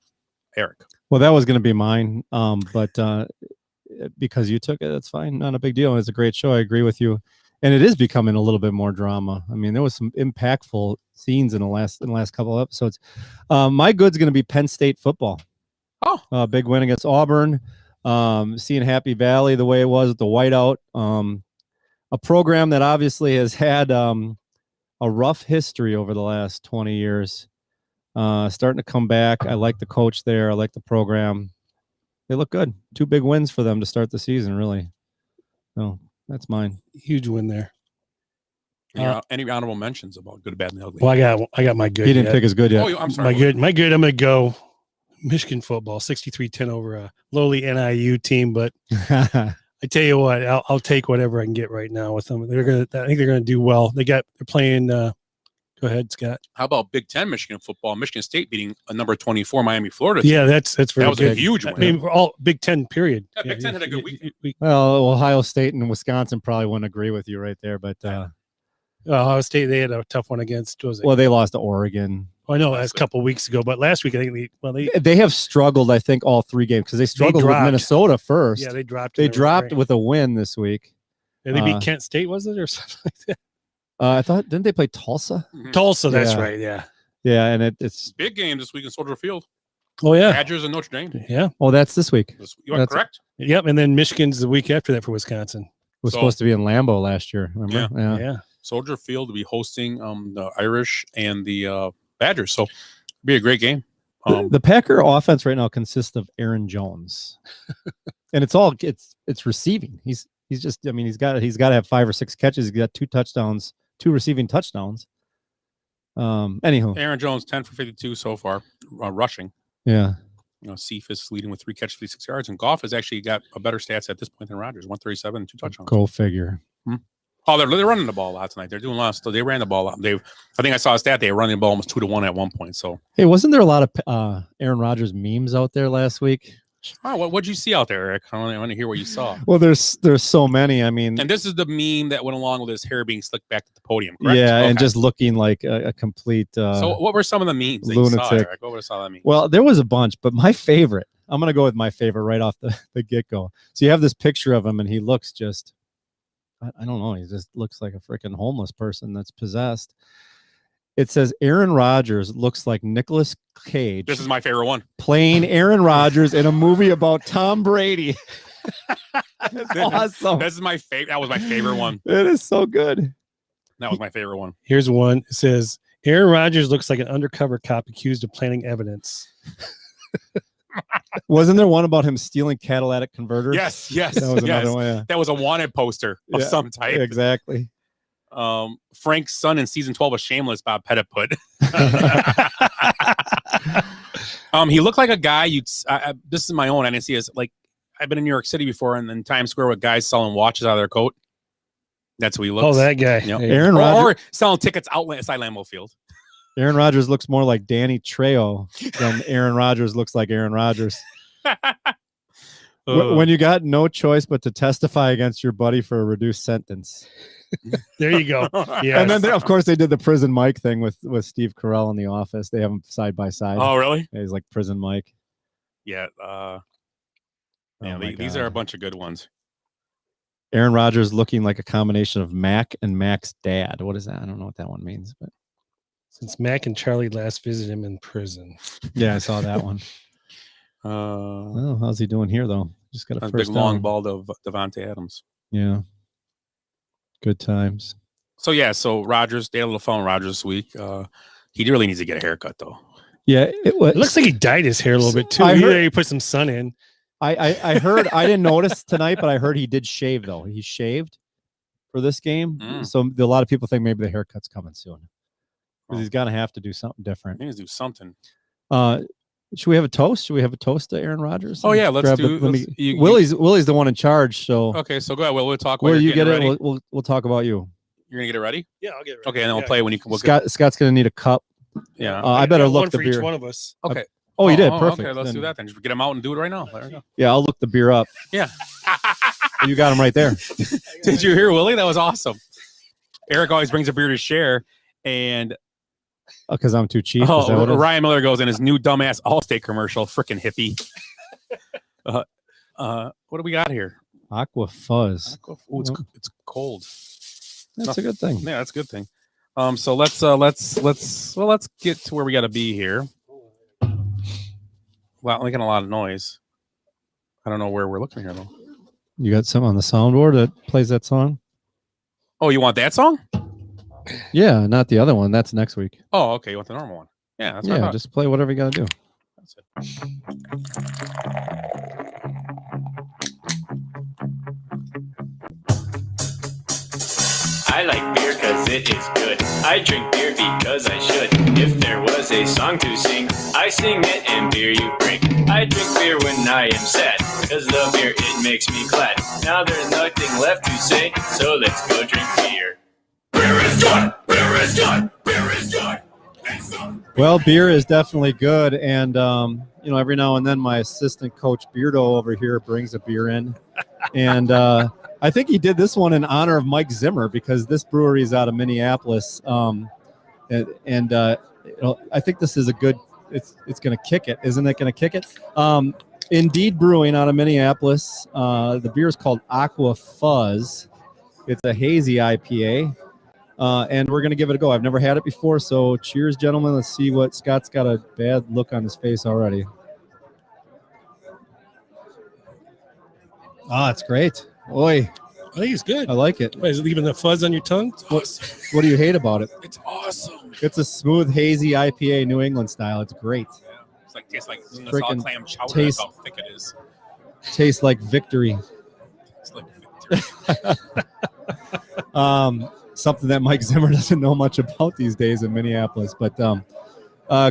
Eric. Well, that was going to be mine, but because you took it, that's fine. Not a big deal. It's a great show. I agree with you, and it is becoming a little bit more drama. I mean, there was some impactful scenes in the last couple of episodes. My good's going to be Penn State football. Oh, big win against Auburn. Seeing Happy Valley the way it was with the whiteout. A program that obviously has had a rough history over the last 20 years. Starting to come back. I like the coach there. I like the program. They look good. 2 big wins for them to start the season, really. So that's mine. Huge win there. Any honorable mentions about good, bad, and ugly? Well, I got my good. He didn't pick his good yet. Oh, I'm sorry. My good. I'm gonna go Michigan football, 63-10 over a lowly NIU team. But I tell you what, I'll take whatever I can get right now with them. I think they're gonna do well. They're playing. Go ahead, Scott. How about Big Ten Michigan football? Michigan State beating a number 24 Miami, Florida. Yeah, that's very that was good. a huge win. I mean, all Big Ten period. Yeah, Big Ten had a good week. Well, Ohio State and Wisconsin probably wouldn't agree with you right there, but Ohio State, they had a tough one against. What was it? well, they lost to Oregon. I know that's a couple weeks ago, but last week I think they have struggled. I think all 3 games because they struggled with Minnesota first. Yeah, they dropped. They dropped with a win this week. Yeah, they beat Kent State, was it, or something like that? I thought didn't they play Tulsa? Tulsa, that's right. Yeah, yeah, and it's big game this week in Soldier Field. Oh yeah, Badgers and Notre Dame. Yeah. Oh, that's this week. You are correct. Yep, and then Michigan's the week after that for Wisconsin. It was supposed to be in Lambeau last year. Remember? Yeah. Soldier Field will be hosting the Irish and the Badgers, so it'll be a great game. The Packer offense right now consists of Aaron Jones, and it's receiving. He's just he's got to have 5 or 6 catches. He's got 2 touchdowns, 2 receiving touchdowns. Anywho, Aaron Jones 10 for 52 so far, rushing. Yeah. Cephas leading with 3 catches, 56 yards, and Goff has actually got a better stats at this point than Rodgers, 137 and 2 touchdowns. Go figure. Oh, they're running the ball a lot tonight. They're doing lots. So they ran the ball a lot. I think I saw a stat. They were running the ball almost 2-1 at one point. So hey, wasn't there a lot of Aaron Rodgers memes out there last week? Oh, what'd you see out there, Eric? I want to hear what you saw. Well, there's so many. I mean, and this is the meme that went along with his hair being slicked back at the podium, correct? Yeah, and just looking like a complete so what were some of the memes that lunatic. you saw, Eric? What were some of the memes? Well, there was a bunch, but my favorite, I'm going to go with my favorite right off the get-go. So you have this picture of him, and he looks just, I don't know, he just looks like a freaking homeless person that's possessed. It says Aaron Rodgers looks like Nicolas Cage. This is my favorite one. Playing Aaron Rodgers in a movie about Tom Brady. That's awesome. This is my favorite. That was my favorite one. It is so good. That was my favorite one. Here's one. It says Aaron Rodgers looks like an undercover cop accused of planting evidence. Wasn't there one about him stealing catalytic converters? Yes. That was another one. Yeah. That was a wanted poster of some type. Exactly. Frank's son in season 12 of Shameless, Bob Pettit put. He looked like a guy this is my own. I didn't see his, like, I've been in New York City before, and in Times Square with guys selling watches out of their coat. That's who he looks. Oh, that guy. Yep. Aaron Rodgers, or selling tickets outside Lambeau Field. Aaron Rodgers looks more like Danny Trejo than Aaron Rodgers looks like Aaron Rodgers. When you got no choice but to testify against your buddy for a reduced sentence. There you go. Yeah. And then, of course, they did the Prison Mike thing with Steve Carell in The Office. They have them side by side. Oh, really? Yeah, he's like Prison Mike. Yeah. These are a bunch of good ones. Aaron Rodgers looking like a combination of Mac and Mac's dad. What is that? I don't know what that one means, but since Mac and Charlie last visited him in prison. Yeah, I saw that one. Well, how's he doing here though? Just got a big first long down. ball of Devontae Adams. Yeah. Good times. So Rodgers, they had a little fun with Rodgers this week. He really needs to get a haircut though. Yeah, it looks like he dyed his hair a little bit too. He put some sun in. I heard, I didn't notice tonight, but I heard he did shave though. He shaved for this game. So a lot of people think maybe the haircut's coming soon. Because he's gonna have to do something different. He needs to do something. Should we have a toast? Should we have a toast to Aaron Rodgers? Oh yeah, let's do. Willie's the one in charge. So okay, so go ahead. We'll talk. Will you get it? We'll talk about you. You're gonna get it ready. Yeah, I'll get it ready. Okay, and then we'll play when you. Scott's gonna need a cup. Yeah, I better look one the for beer. each one of us. Okay. Oh, you did perfect. Okay, let's do that then. Just get him out and do it right now. There we go. Yeah, I'll look the beer up. Yeah, you got him right there. Did you hear Willie? That was awesome. Eric always brings a beer to share, and because I'm too cheap. Ryan Miller goes in his new dumbass Allstate commercial. Freaking hippie. What do we got here? Aqua Fuzz. Ooh, it's cold. That's a good thing. Yeah, that's a good thing. So let's get to where we got to be here. Wow, I'm making a lot of noise. I don't know where we're looking here though. You got some on the soundboard that plays that song? Oh, you want that song? Yeah, not the other one. That's next week. Oh, okay. You want the normal one? Yeah, that's what I thought. Just play whatever you got to do. That's it. I like beer cause it is good. I drink beer because I should. If there was a song to sing, I sing it and beer you bring. I drink beer when I am sad, cause the beer it makes me glad. Now there's nothing left to say, so let's go drink beer. Beer is good! Beer is good! Beer is good! Well, beer is definitely good, and every now and then my assistant coach Beardo over here brings a beer in, and I think he did this one in honor of Mike Zimmer because this brewery is out of Minneapolis, I think this is a good. It's going to kick it, isn't it? Going to kick it. Indeed Brewing out of Minneapolis. The beer is called Aqua Fuzz. It's a hazy IPA. And we're going to give it a go. I've never had it before, so cheers, gentlemen. Let's see what Scott's got a bad look on his face already. It's great. Oi. I think it's good. I like it. Wait, is it leaving the fuzz on your tongue? What do you hate about it? It's awesome. It's a smooth, hazy IPA, New England style. It's great. It's like tastes like Freaking clam chowder. taste- That's how thick it is. Tastes like victory. It's like victory. Something that Mike Zimmer doesn't know much about these days in Minneapolis. But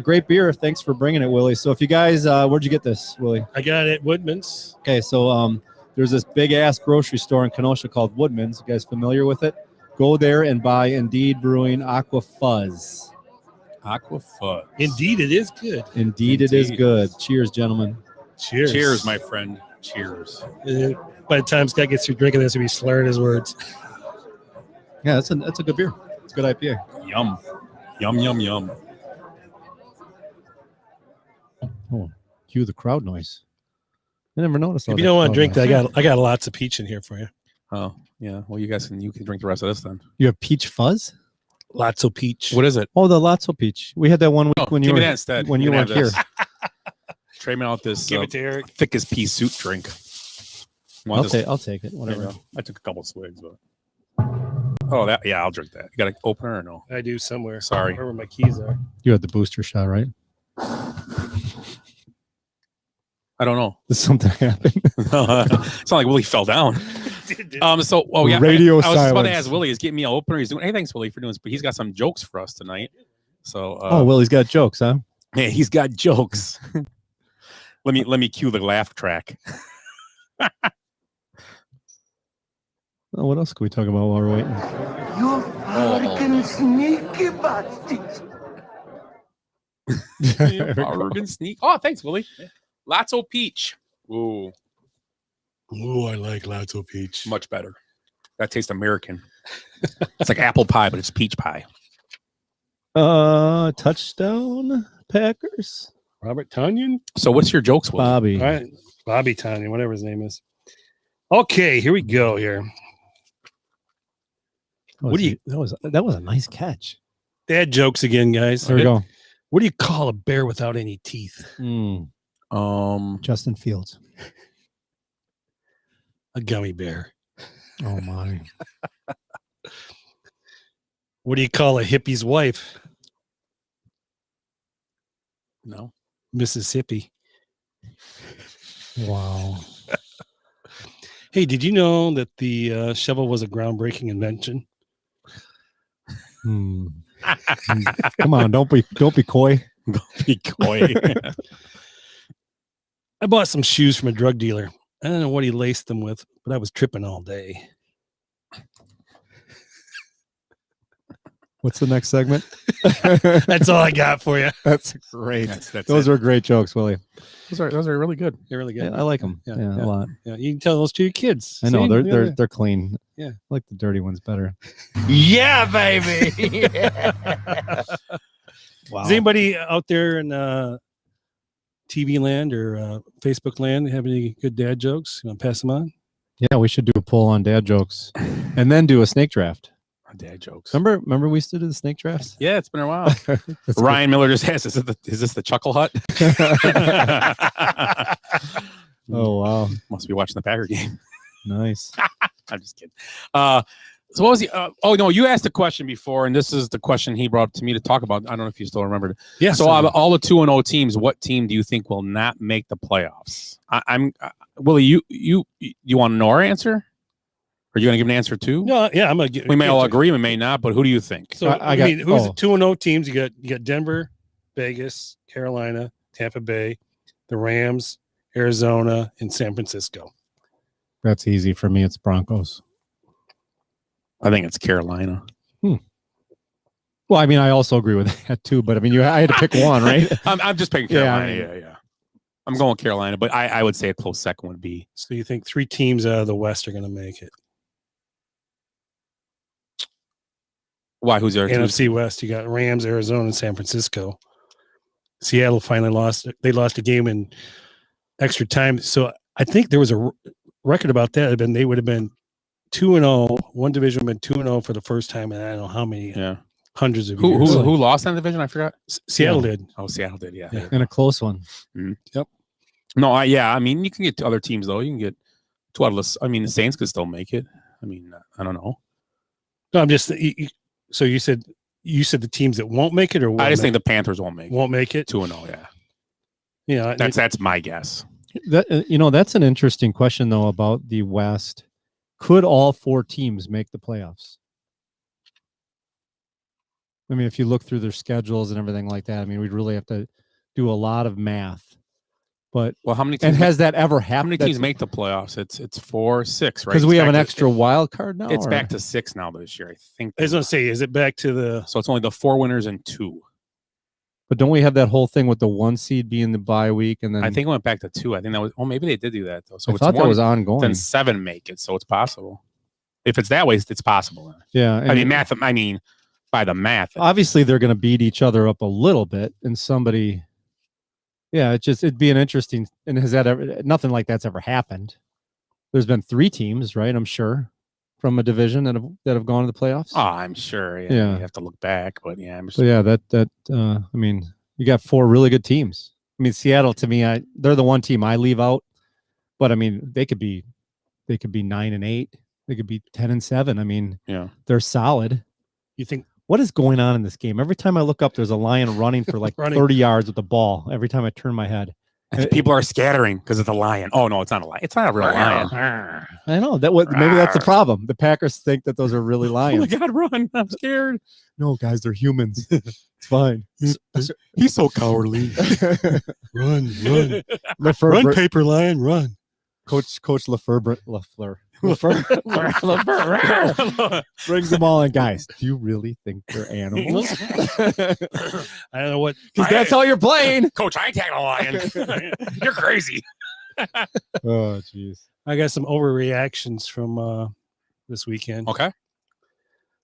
great beer. Thanks for bringing it, Willie. So if you guys, where'd you get this, Willie? I got it at Woodman's. Okay, so there's this big-ass grocery store in Kenosha called Woodman's. You guys familiar with it? Go there and buy Indeed Brewing Aqua Fuzz. Aqua Fuzz. Indeed, it is good. Indeed, it is good. Cheers, gentlemen. Cheers. Cheers, my friend. Cheers. By the time Scott gets through drinking this, he'll be slurring his words. Yeah, that's a good beer. It's a good IPA. Yum. Yum, yum, yum. Oh, cue the crowd noise. I never noticed. If you don't want to drink that, I got lots of peach in here for you. Oh, yeah. Well, you can drink the rest of this then. You have peach fuzz? Lotso peach. What is it? Oh, the Lotso peach. We had that one week when you give me were that instead. when you can weren't have here. this. Trade me out this Give it to Eric. thick as pea soup drink. I'll take it. Whatever. There you go. I took a couple swigs, but I'll drink that. You got an opener or no? I do somewhere. Sorry. Where my keys are. You had the booster shot, right? I don't know. Did something happen? It's not like Willie fell down. Radio I was just about silence. to ask Willie. He's getting me an opener. He's doing. Hey, thanks, Willie, for doing this. But he's got some jokes for us tonight. So. Willie's got jokes, huh? Yeah, he's got jokes. let me cue the laugh track. Oh, what else can we talk about while we're waiting? You fucking sneaky bastards. Urban sneak. Oh, thanks, Willie. Lotso peach. Ooh, I like Lotso peach. much better. That tastes American. It's like apple pie, but it's peach pie. Touchdown Packers. Robert Tunyon? So, what's your jokes, Willie? Bobby. All right. Bobby Tunyon, whatever his name is. Okay, here we go here. What do you? That was a nice catch. Dad jokes again, guys. There we go. What do you call a bear without any teeth? Justin Fields. A gummy bear. Oh my. What do you call a hippie's wife? No. Mississippi. Wow. Hey, did you know that the shovel was a groundbreaking invention? Come on, don't be coy. Don't be coy. I bought some shoes from a drug dealer. I don't know what he laced them with, but I was tripping all day. What's the next segment? That's all I got for you. That's great. That's Those are great jokes, Willie. Those are really good. They're really good. Yeah, I like them. Yeah, a lot. Yeah, you can tell those to your kids. I know See? they're clean. Yeah, I like the dirty ones better. Yeah, baby. Wow. Is anybody out there in TV land or Facebook land have any good dad jokes? You want to pass them on? Yeah, we should do a poll on dad jokes, and then do a snake draft. Dad jokes. Remember we used to do the snake drafts? Yeah, it's been a while. Ryan Miller just asked, is this the Chuckle Hut? Oh, wow. Must be watching the Packer game. Nice. I'm just kidding. So what was the oh no, you asked a question before, and this is the question he brought to me to talk about. I don't know if you still remember it. Yeah. So out of all the 2-0 teams, what team do you think will not make the playoffs? I'm Willie, you want to know our answer? Are you going to give an answer too? No, yeah, I'm going to. We may all agree, we may not, but who do you think? So who's the 2-0 teams? You got Denver, Vegas, Carolina, Tampa Bay, the Rams, Arizona, and San Francisco. That's easy for me. It's Broncos. I think it's Carolina. Well, I mean, I also agree with that too. But I mean, I had to pick one, right? I'm just picking Carolina. Yeah. I'm going Carolina, but I would say a close second would be. So you think 3 teams out of the West are going to make it? Why? Who's there? NFC West. You got Rams, Arizona, and San Francisco. Seattle finally lost. They lost a game in extra time. So I think there was a record about that. They would have been 2-0. One division would have been 2-0 for the first time, and I don't know how many. Yeah. Hundreds of who years. Who lost that division? I forgot. Seattle did. Oh, Seattle did. Yeah. And a close one. Mm-hmm. Yep. No, I mean, you can get to other teams though. You can get 2 out of the. I mean, the Saints could still make it. I mean, I don't know. No, I'm just. So you said the teams that won't make it, or I just think the Panthers won't make it. Won't make it. 2-0. Yeah. Yeah. That's my guess. That's an interesting question though about the West. Could all 4 teams make the playoffs? I mean, if you look through their schedules and everything like that, I mean, we'd really have to do a lot of math. But how many teams? And has that ever happened? How many teams make the playoffs? It's 4, 6, right? Because we have an extra wild card now. It's back to 6 now this year, I think. I was going to say, is it back to the? So it's only the 4 winners and 2. But don't we have that whole thing with the 1 seed being the bye week, and then I think it went back to 2. I think that was. Oh, maybe they did do that though. So I it's thought that was ongoing. Then 7 make it, so it's possible. If it's that way, it's possible. Yeah, I mean, math. I mean, by the math, obviously they're going to beat each other up a little bit, and somebody. Yeah, it'd be an interesting. And has that ever? Nothing like that's ever happened. There's been 3 teams, right? I'm sure, from a division that have gone to the playoffs. Oh, I'm sure. Yeah. You have to look back, but yeah, I'm so yeah, I mean, you got 4 really good teams. I mean, Seattle to me, they're the one team I leave out, but I mean, they could be 9-8, they could be 10-7. I mean, yeah, they're solid. You think? What is going on in this game? Every time I look up, there's a lion running for like 30 yards with the ball. Every time I turn my head, people are scattering because it's a lion. Oh no, it's not a lion. It's not a real lion. I know maybe that's the problem. The Packers think that those are really lions. Oh my God, run! I'm scared. No, guys, they're humans. It's fine. He's so cowardly. Run, Lefebvre, paper lion, run. Coach Lefebvre brings them all in. Guys, do you really think they're animals? I don't know what. Because that's how you're playing. Coach, I ain't tagging a lion. You're crazy. Oh, jeez. I got some overreactions from this weekend. Okay.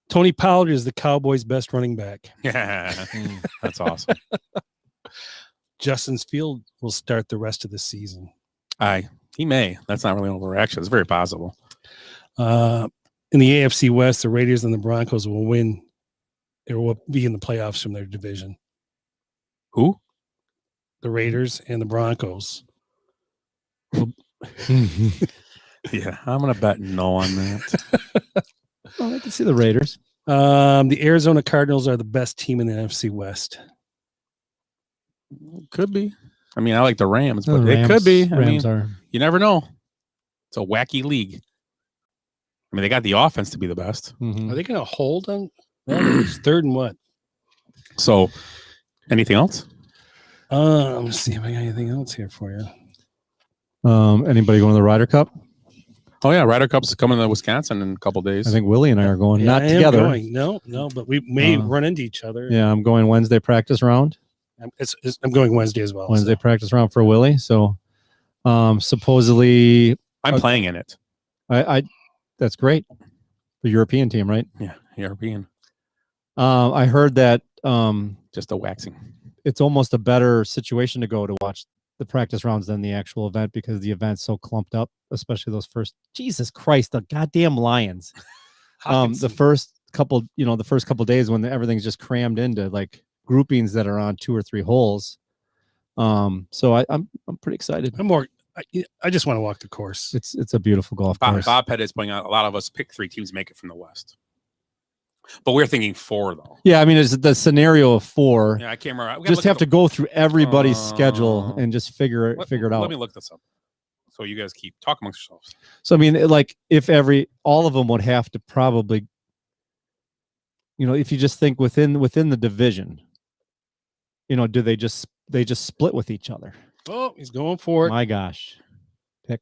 Tony Pollard is the Cowboys' best running back. Yeah, that's awesome. Justin Fields will start the rest of the season. He may. That's not really an overreaction. It's very possible. In the AFC West, the Raiders and the Broncos will win. Or will be in the playoffs from their division. Who? The Raiders and the Broncos. Yeah, I'm going to bet no on that. I can see the Raiders. The Arizona Cardinals are the best team in the NFC West. Could be. I mean, I like the Rams, but it could be. Rams are. You never know. It's a wacky league. I mean, they got the offense to be the best. Mm-hmm. Are they going to hold on? It's 3rd and what? So, anything else? Let's see if I got anything else here for you. Anybody going to the Ryder Cup? Oh yeah, Ryder Cup's coming to Wisconsin in a couple days. I think Willie and I are going. Not I am together. going. No, but we may run into each other. Yeah, I'm going Wednesday practice round. I'm going Wednesday as well. Wednesday practice round for Willie. So, supposedly I'm playing in it. I that's great. The European team, right? Yeah, European. I heard that just a waxing. It's almost a better situation to go to watch the practice rounds than the actual event because the event's so clumped up, especially those first. Jesus Christ, the goddamn Lions. The first couple days when everything's just crammed into like groupings that are on 2 or 3 holes. So I'm pretty excited. I just want to walk the course. It's a beautiful golf course. Bob Pettit is pointing out a lot of us pick 3 teams make it from the West, but we're thinking 4 though. Yeah, I mean, it's the scenario of 4. Yeah, I can't remember. Just have to go through everybody's schedule and just figure it out. Let me look this up. So you guys keep talking amongst yourselves. So I mean, like if all of them would have to probably, if you just think within the division, do they just split with each other? Oh, he's going for it. My gosh, pick.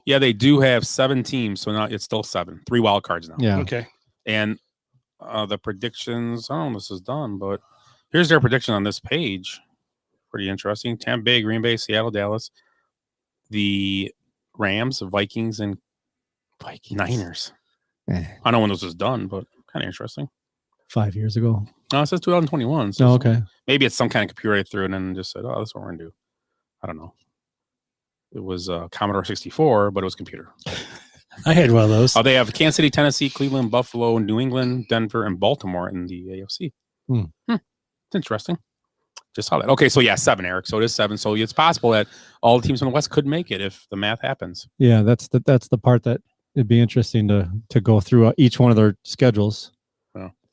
Yeah, they do have 7 teams, so now it's still 7. 3 wild cards now. Yeah. Okay. And the predictions. I don't know if this is done, but here's their prediction on this page. Pretty interesting. Tampa Bay, Green Bay, Seattle, Dallas, the Rams, Vikings, and Niners. I don't know when this was done, but kind of interesting. 5 years ago. No, it says 2021. So okay. Maybe it's some kind of computer through and then just said, "Oh, that's what we're gonna do." I don't know. It was Commodore 64, but it was computer. I had one of those. They have Kansas City, Tennessee, Cleveland, Buffalo, New England, Denver, and Baltimore in the AFC. It's interesting. Just saw that. Okay, so yeah, 7, Eric. So it is 7. So it's possible that all the teams from the West could make it if the math happens. Yeah, that's the part that it'd be interesting to go through each one of their schedules,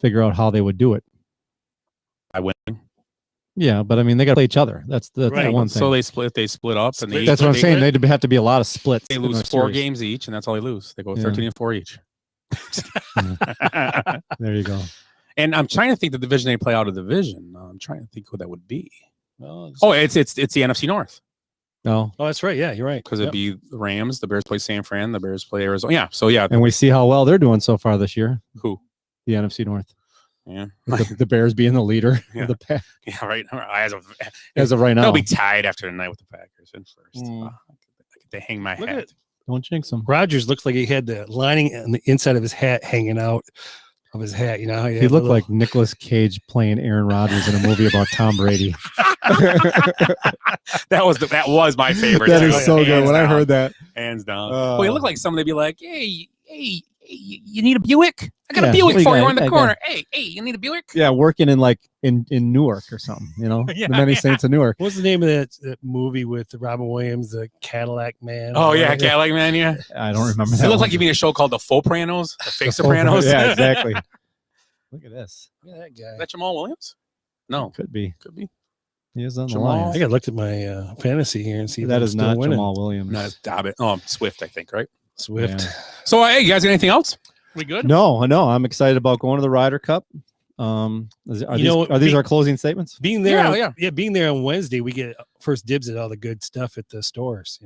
figure out how they would do it. By winning. Yeah, but I mean they got to play each other. That's the one thing. So they split up, and that's what I'm saying. They'd have to be a lot of splits. They lose 4 games each, and that's all they lose. They go 13-4 each. There you go. And I'm trying to think the division they play out of division. I'm trying to think who that would be. Well, it's the NFC North. No. Oh, that's right. Yeah, you're right. Because it'd be the Rams. The Bears play San Fran. The Bears play Arizona. Yeah. So yeah. And we see how well they're doing so far this year. Who? The NFC North. Yeah. The Bears being the leader of the pack. Yeah. Right. As of right now, they'll be tied after tonight with the Packers in first. They hang my hat. Don't jinx them. Rogers looked like he had the lining on the inside of his hat hanging out of his hat. You know how he looked like Nicolas Cage playing Aaron Rodgers in a movie about Tom Brady. that was my favorite. That is so good. When I heard that, hands down. Well, he looked like somebody be like, "Hey, you need a Buick? I got a Yeah, Buick for you in the I corner. Hey, you need a Buick?" Yeah, working in Newark or something. The Many Saints of Newark. What's the name of that movie with Robin Williams, the Cadillac Man? Oh yeah, Cadillac Man. Yeah, I don't remember. It looked like you mean a show called The Sopranos, the fake Sopranos. Yeah, exactly. Look at this. Look at that guy. Is that Jamal Williams? No, could be. He is on Jamal. the line. I got to look at my fantasy here and see if That I'm is still not winning. Jamal Williams. No, it's Dobbit. Oh, Swift, I think. Right. Swift. Yeah. So hey, you guys got anything else? We good? No. I'm excited about going to the Ryder Cup. Are these our closing statements? Being there, Yeah. being there on Wednesday, we get first dibs at all the good stuff at the stores.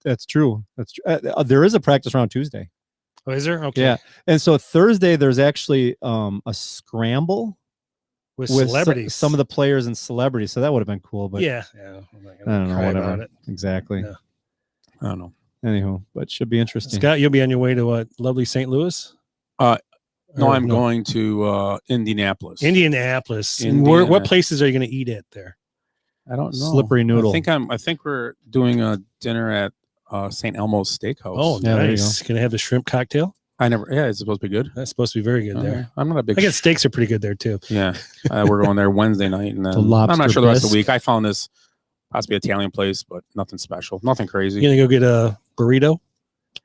That's true. That's true. There is a practice round Tuesday. Oh, is there? Okay. Yeah, and so Thursday there's actually a scramble with celebrities, some of the players and celebrities. So that would have been cool. But yeah. I don't know. Whatever. Exactly. Yeah. I don't know. Anyhow, but should be interesting. Scott, you'll be on your way to what? Lovely St. Louis? No, I'm going to Indianapolis. Indianapolis. And Indiana. what places are you going to eat at there? I don't know. Slippery Noodle. I think we're doing a dinner at St. Elmo's Steakhouse. Oh, Yeah, there you nice. Can I have the shrimp cocktail? It's supposed to be good. That's supposed to be very good there. I'm not a big. I guess steaks are pretty good there too. Yeah, we're going there Wednesday night, and then The lobster I'm not sure the rest of bisque. the week. I found this possibly Italian place, but nothing special, nothing crazy. You gonna go get a burrito?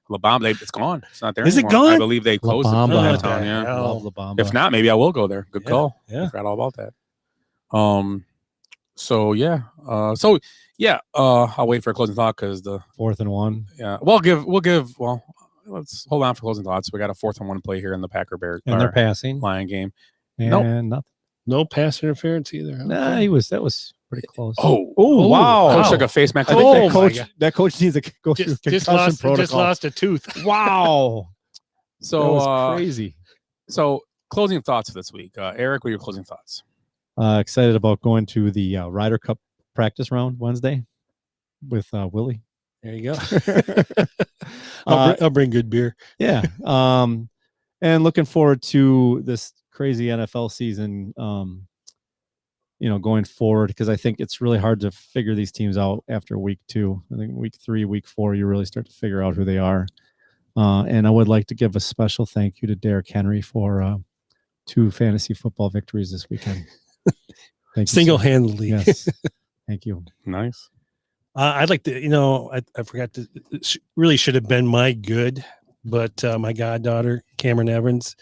La Bamba, it's gone. It's not there. Is it anymore. gone? I believe they closed it Bamba. downtown. Yeah. I Love La Bamba. If not, maybe I will go there. Good call. Yeah. I forgot all about that. So yeah. I'll wait for a closing thought because the 4th and 1. yeah. Let's hold on for closing thoughts. We got a 4th and 1 play here in the Packer Bear And they're passing. Lion game. And Nope. nothing. No pass interference either. Nah, that was pretty close. Oh, wow. Coach took a face mask. I think Oh, that coach needs to go through Just concussion protocol. just lost a tooth. Wow. So that was crazy. So closing thoughts for this week. Eric, what are your closing thoughts? Excited about going to the Ryder Cup practice round Wednesday with Willie. There you go. I'll bring good beer. Yeah. And looking forward to this crazy NFL season, going forward, because I think it's really hard to figure these teams out after week 2. I think week 3, week 4, you really start to figure out who they are. And I would like to give a special thank you to Derrick Henry for 2 fantasy football victories this weekend. Thank you, Single-handedly. Yes. Thank you. Nice. I'd like to, I forgot to, really should have been my good, but my goddaughter, Cameron Evans,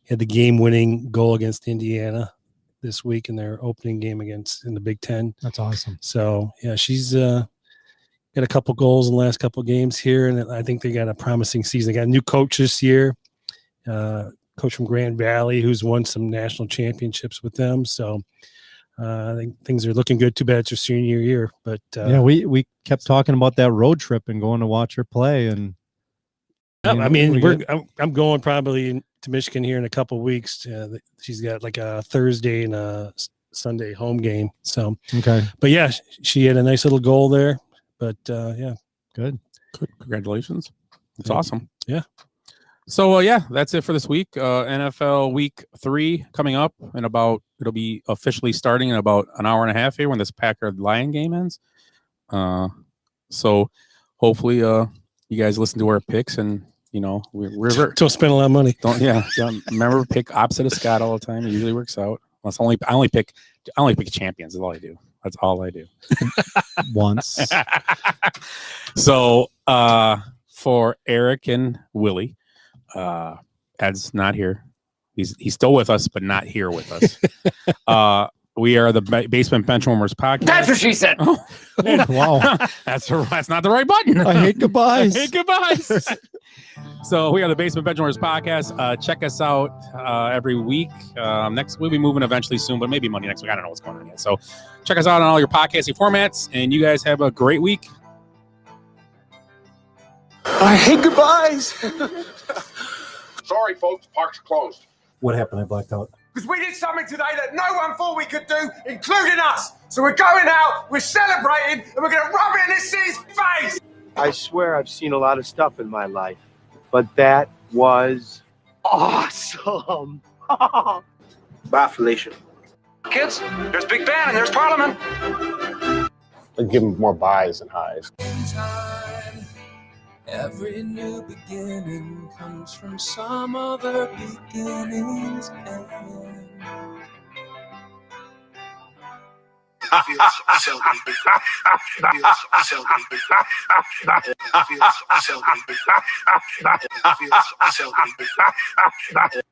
had the game-winning goal against Indiana this week in their opening game in the Big Ten. That's awesome. So, yeah, she's got Got a couple goals in the last couple games here, and I think they got a promising season. They got a new coach this year, coach from Grand Valley, who's won some national championships with them. So I think things are looking good. Too bad it's her senior year, but yeah, we kept talking about that road trip and going to watch her play, and I mean, I'm going probably to Michigan here in a couple of weeks. She's got like a Thursday and a Sunday home game. So okay, but yeah, she had a nice little goal there. But yeah, good. Congratulations. It's Yeah. awesome. Yeah. So yeah, that's it for this week. NFL Week 3 coming up in about, it'll be officially starting in about an hour and a half here when this Packer-Lion game ends. So hopefully you guys listen to our picks, and you know we're don't spend a lot of money. Don't remember, pick opposite of Scott all the time. It usually works out. Unless I only pick champions. That's all I do. That's all I do. Once. So for Eric and Willie, Ed's not here. He's still with us, but not here with us. We are the Basement Benchwarmers podcast. That's what she said. Oh, wow. That's not the right button. I hate goodbyes. I hate goodbyes. So we are the Basement Benchwarmers podcast. Check us out every week. Next, we'll be moving eventually soon, but maybe Monday next week. I don't know what's going on yet. So check us out on all your podcasting formats, and you guys have a great week. I hate goodbyes. Sorry, folks. Park's closed. What happened? I blacked out. Because we did something today that no one thought we could do, including us. So we're going out, we're celebrating, and we're going to rub it in this city's face. I swear I've seen a lot of stuff in my life, but that was awesome. Bye, Felicia. Kids, there's Big Ben and there's Parliament. I'd give him more buys than highs. Every new beginning comes from some other beginning's end. I feel so good. I feel so good. I feel so good. I feel so good.